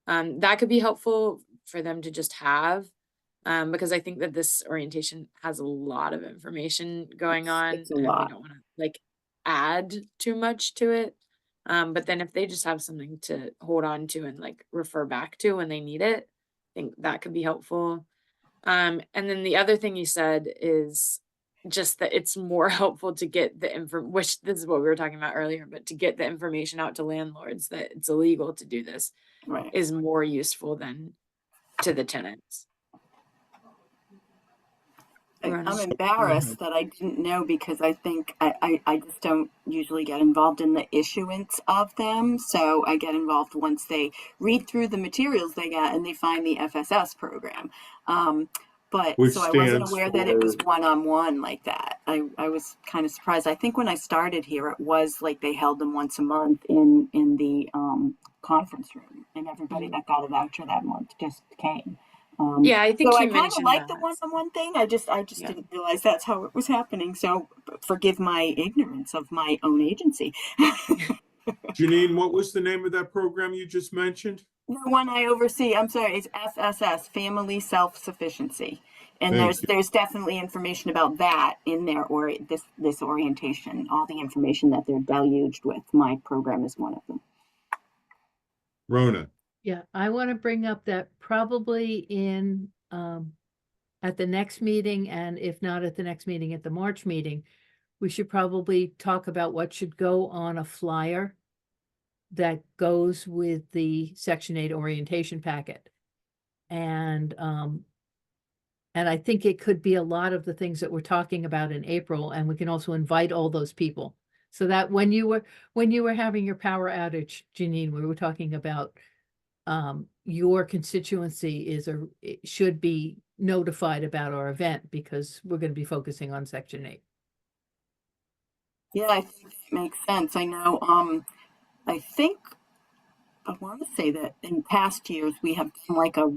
That could be helpful for them to just have, because I think that this orientation has a lot of information going on, It's a and we lot. don't want to like add too much to it. But then if they just have something to hold on to and like refer back to when they need it, I think that could be helpful. And then the other thing you said is just that it's more helpful to get the info, which this is what we were talking about earlier, but to get the information out to landlords that it's illegal to do this Right. is more useful than to the tenants. I'm embarrassed that I didn't know, because I think I just don't usually get involved in the issuance of them. So I get involved once they read through the materials they get and they find the FSS program. But Which so I wasn't stands aware that it was for- one-on-one like that. I was kind of surprised. I think when I started here, it was like they held them once a month in the conference room, and everybody that got a voucher that month just came. Yeah, I think So he I kind of mentioned like the that. one-on-one thing. I just Yeah. didn't realize that's how it was happening. So forgive my ignorance of my own agency. Janine, what was the name of that program you just mentioned? The one I oversee, I'm sorry, is FSS, Family Self-Sufficiency. And Thank there's definitely information about that in there, or this orientation, all the information that they're deluged with. My program is one of them. Rona. Yeah, I want to bring up that probably in, at the next meeting, and if not at the next meeting, at the March meeting, we should probably talk about what should go on a flyer that goes with the Section 8 orientation packet. And I think it could be a lot of the things that we're talking about in April, and we can also invite all those people. So that when you were having your power outage, Janine, we were talking about your constituency should be notified about our event, because we're going to be focusing on Section 8. Yeah, I think it makes sense. I know, I think I want to say that in past years we have done like a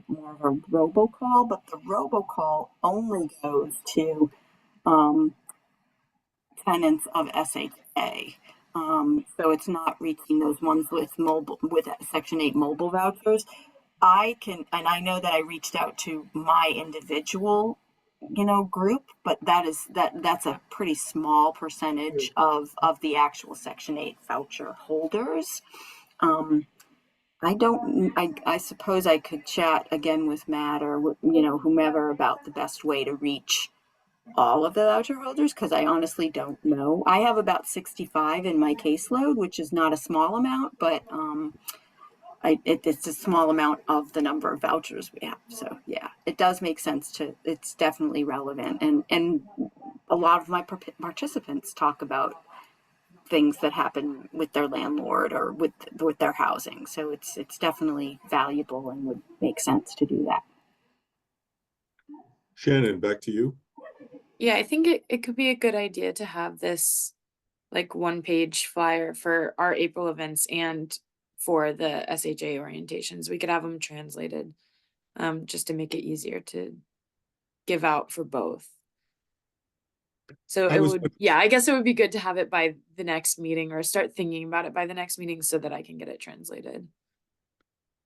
more of a robocall, but the robocall only goes to tenants of SHA. So it's not reaching those ones with Section 8 mobile vouchers. I I know that I reached out to my individual, group, but that's a pretty small percentage of the actual Section 8 voucher holders. I suppose I could chat again with Matt or whomever about the best way to reach all of the voucher holders, because I honestly don't know. I have about 65 in my caseload, which is not a small amount, but it's a small amount of the number of vouchers we have. So yeah, it does make sense it's definitely relevant, and a lot of my participants talk about things that happen with their landlord or with their housing. So it's definitely valuable and would make sense to do that. Shannon, back to you. Yeah, I think it could be a good idea to have this like 1-page flyer for our April events and for the SHA orientations. We could have them translated, just to make it easier to give out for both. So I guess it would be good to have it by the next meeting, or start thinking about it by the next meeting, so that I can get it translated.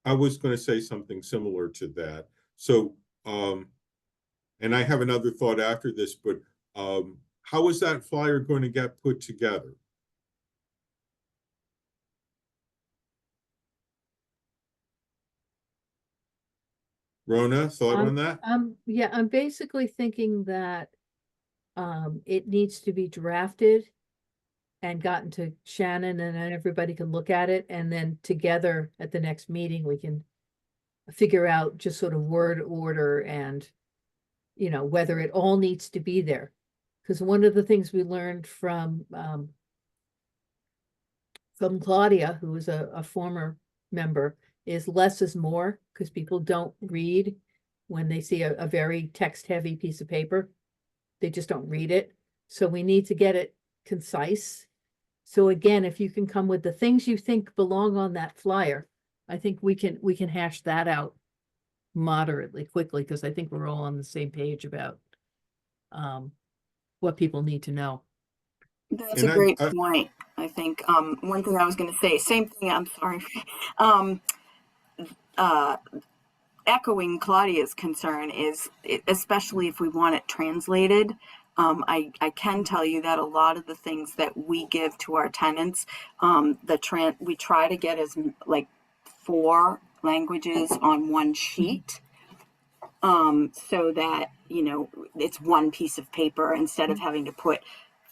I was going to say something similar to that. So, and I have another thought after this, but how is that flyer going to get put together? Rona, thought on that? Yeah, I'm basically thinking that it needs to be drafted and gotten to Shannon, and then everybody can look at it, and then together at the next meeting we can figure out just sort of word order and whether it all needs to be there. Because one of the things we learned from Claudia, who was a former member, is less is more, because people don't read when they see a very text heavy piece of paper. They just don't read it. So we need to get it concise. So again, if you can come with the things you think belong on that flyer, I think we can hash that out moderately quickly, because I think we're all on the same page about what people need to know. That's And a great point. I think one thing I was going to say, same thing. I'm sorry. Echoing Claudia's concern is, especially if we want it translated. I can tell you that a lot of the things that we give to our tenants, we try to get as like 4 languages on one sheet, so that, you know, it's one piece of paper instead of having to put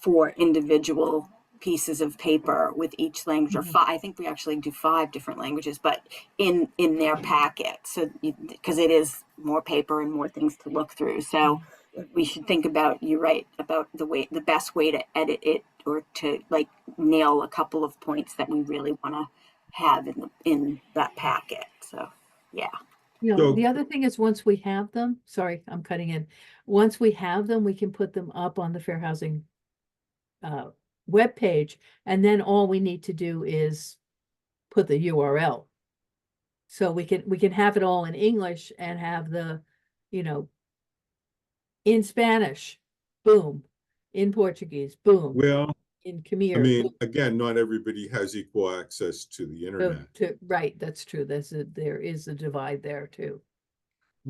4 individual pieces of paper with each language, or 5. I think we actually do 5 different languages, but in their packet. So because it is more paper and more things to look through. So we should think about, you're right, about the best way to edit it, or to like nail a couple of points that we really want to have in that packet. So yeah. You know, So- the other thing is, once we have them, sorry, I'm cutting in. Once we have them, we can put them up on the Fair Housing webpage, and then all we need to do is put the URL. So we can have it all in English and have the, you know, in Spanish, boom, in Portuguese, boom, Well, in I Khmer. mean, boom. again, not everybody has equal access to the So internet. right, that's true. There is a divide there too.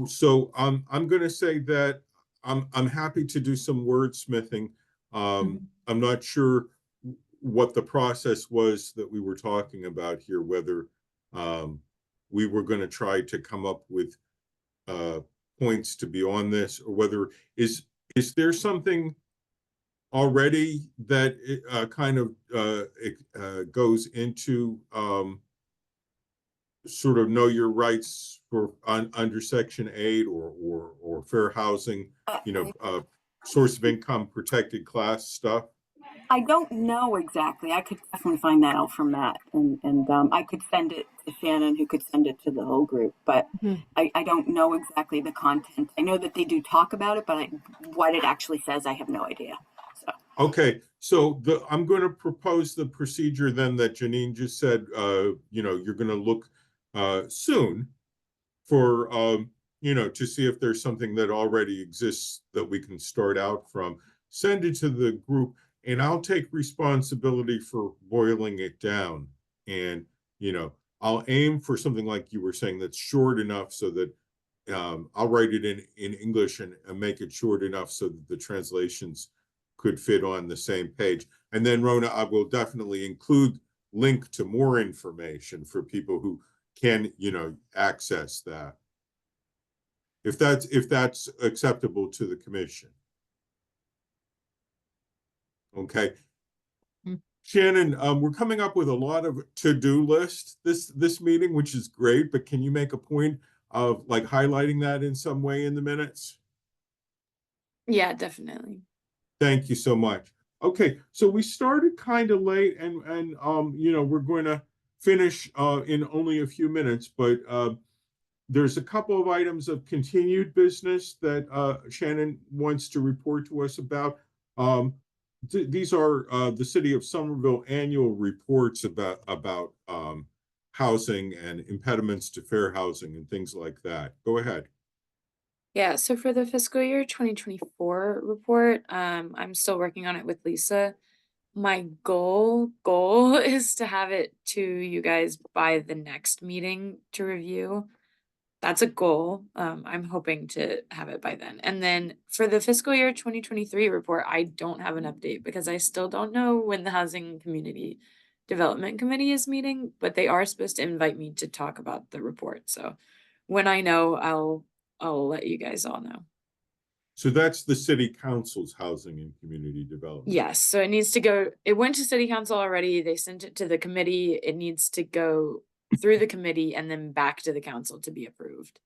So I'm going to say that I'm happy to do some wordsmithing. I'm not sure what the process was that we were talking about here, whether we were going to try to come up with points to be on this, or whether is there something already that kind of goes into sort of know your rights for under Section 8 or fair housing, you know, source of income protected class stuff? I don't know exactly. I could definitely find that out from Matt, and I could send it to Shannon, who could send it to the whole group. But I don't know exactly the content. I know that they do talk about it, but what it actually says, I have no idea. So Okay, so I'm going to propose the procedure then that Janine just said. You know, you're going to look soon for you know, to see if there's something that already exists that we can start out from. Send it to the group, and I'll take responsibility for boiling it down. And, you know, I'll aim for something like you were saying that's short enough so that I'll write it in English and make it short enough so that the translations could fit on the same page. And then, Rona, I will definitely include link to more information for people who can, you know, access that. If that's acceptable to the commission. Okay. Shannon, we're coming up with a lot of to-do list this meeting, which is great, but can you make a point of like highlighting that in some way in the minutes? Yeah, definitely. Thank you so much. Okay, so we started kind of late, and you know, we're going to finish in only a few minutes, but there's a couple of items of continued business that Shannon wants to report to us about. These are the City of Somerville annual reports about housing and impediments to fair housing and things like that. Go ahead. Yeah, so for the fiscal year 2024 report, I'm still working on it with Lisa. My goal is to have it to you guys by the next meeting to review. That's a goal. I'm hoping to have it by then. And then for the fiscal year 2023 report, I don't have an update because I still don't know when the Housing Community Development Committee is meeting, but they are supposed to invite me to talk about the report. So when I know, I'll let you guys all know. So that's the City Council's Housing and Community Development. Yes, so it needs to go, it went to City Council already. They sent it to the committee. It needs to go through the committee and then back to the council to be approved.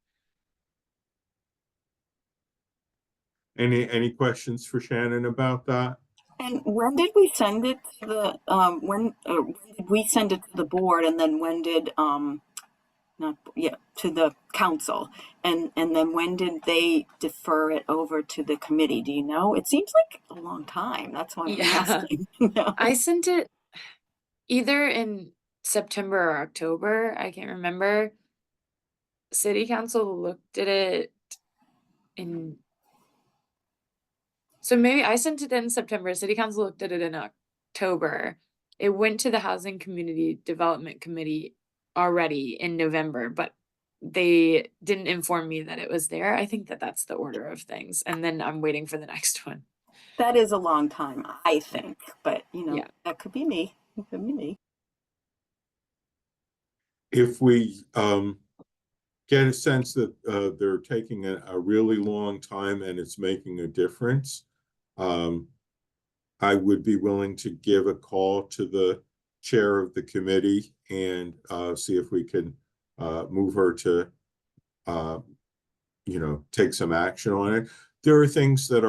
Any questions for Shannon about that? And when did we send it to the when did we send it to the board, and then when did not, yeah, to the council. And then when did they defer it over to the committee? Do you know? It seems like a long time. That's why I'm Yeah. asking. No. I sent it either in September or October. I can't remember. City council looked at it in, so maybe I sent it in September. City council looked at it in October. It went to the Housing Community Development Committee already in November, but they didn't inform me that it was there. I think that that's the order of things. And then I'm waiting for the next one. That is a long time, I think, but you know, Yeah. that could be me. It could be me. If we get a sense that they're taking a really long time and it's making a difference, I would be willing to give a call to the chair of the committee and see if we can move her to, you know, take some action on it. There are things that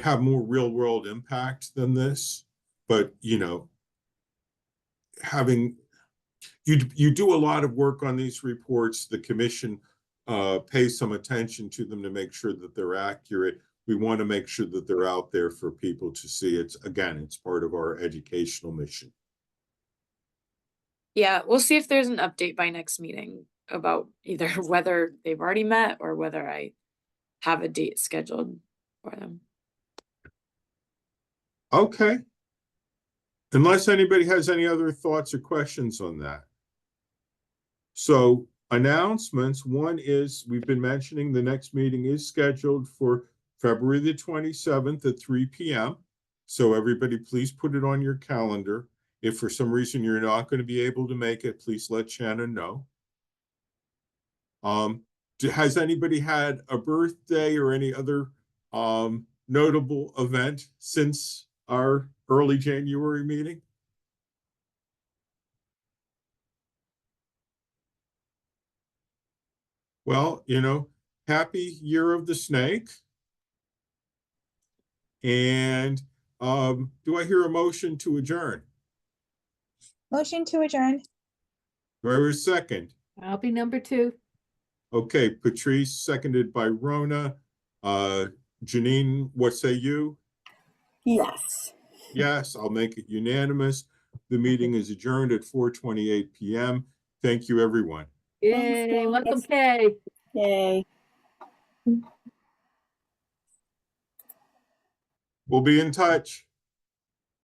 have more real world impact than this, but you know, you do a lot of work on these reports. The commission pays some attention to them to make sure that they're accurate. We want to make sure that they're out there for people to see. It's part of our educational mission. Yeah, we'll see if there's an update by next meeting about either whether they've already met or whether I have a date scheduled for them. Okay. Unless anybody has any other thoughts or questions on that. So announcements. One is we've been mentioning the next meeting is scheduled for February the 27th at 3 p.m. So everybody, please put it on your calendar. If for some reason you're not going to be able to make it, please let Shannon know. Has anybody had a birthday or any other notable event since our early January meeting? Well, you know, happy year of the snake. And do I hear a motion to adjourn? Motion to adjourn. Do I hear a second? I'll be number 2. Okay, Patrice, seconded by Rona. Janine, what say you? Yes. Yes, I'll make it unanimous. The meeting is adjourned at 4:28 p.m. Thank you, everyone. Thanks, Yay, welcome, guys. Kay. Yay. We'll be in touch.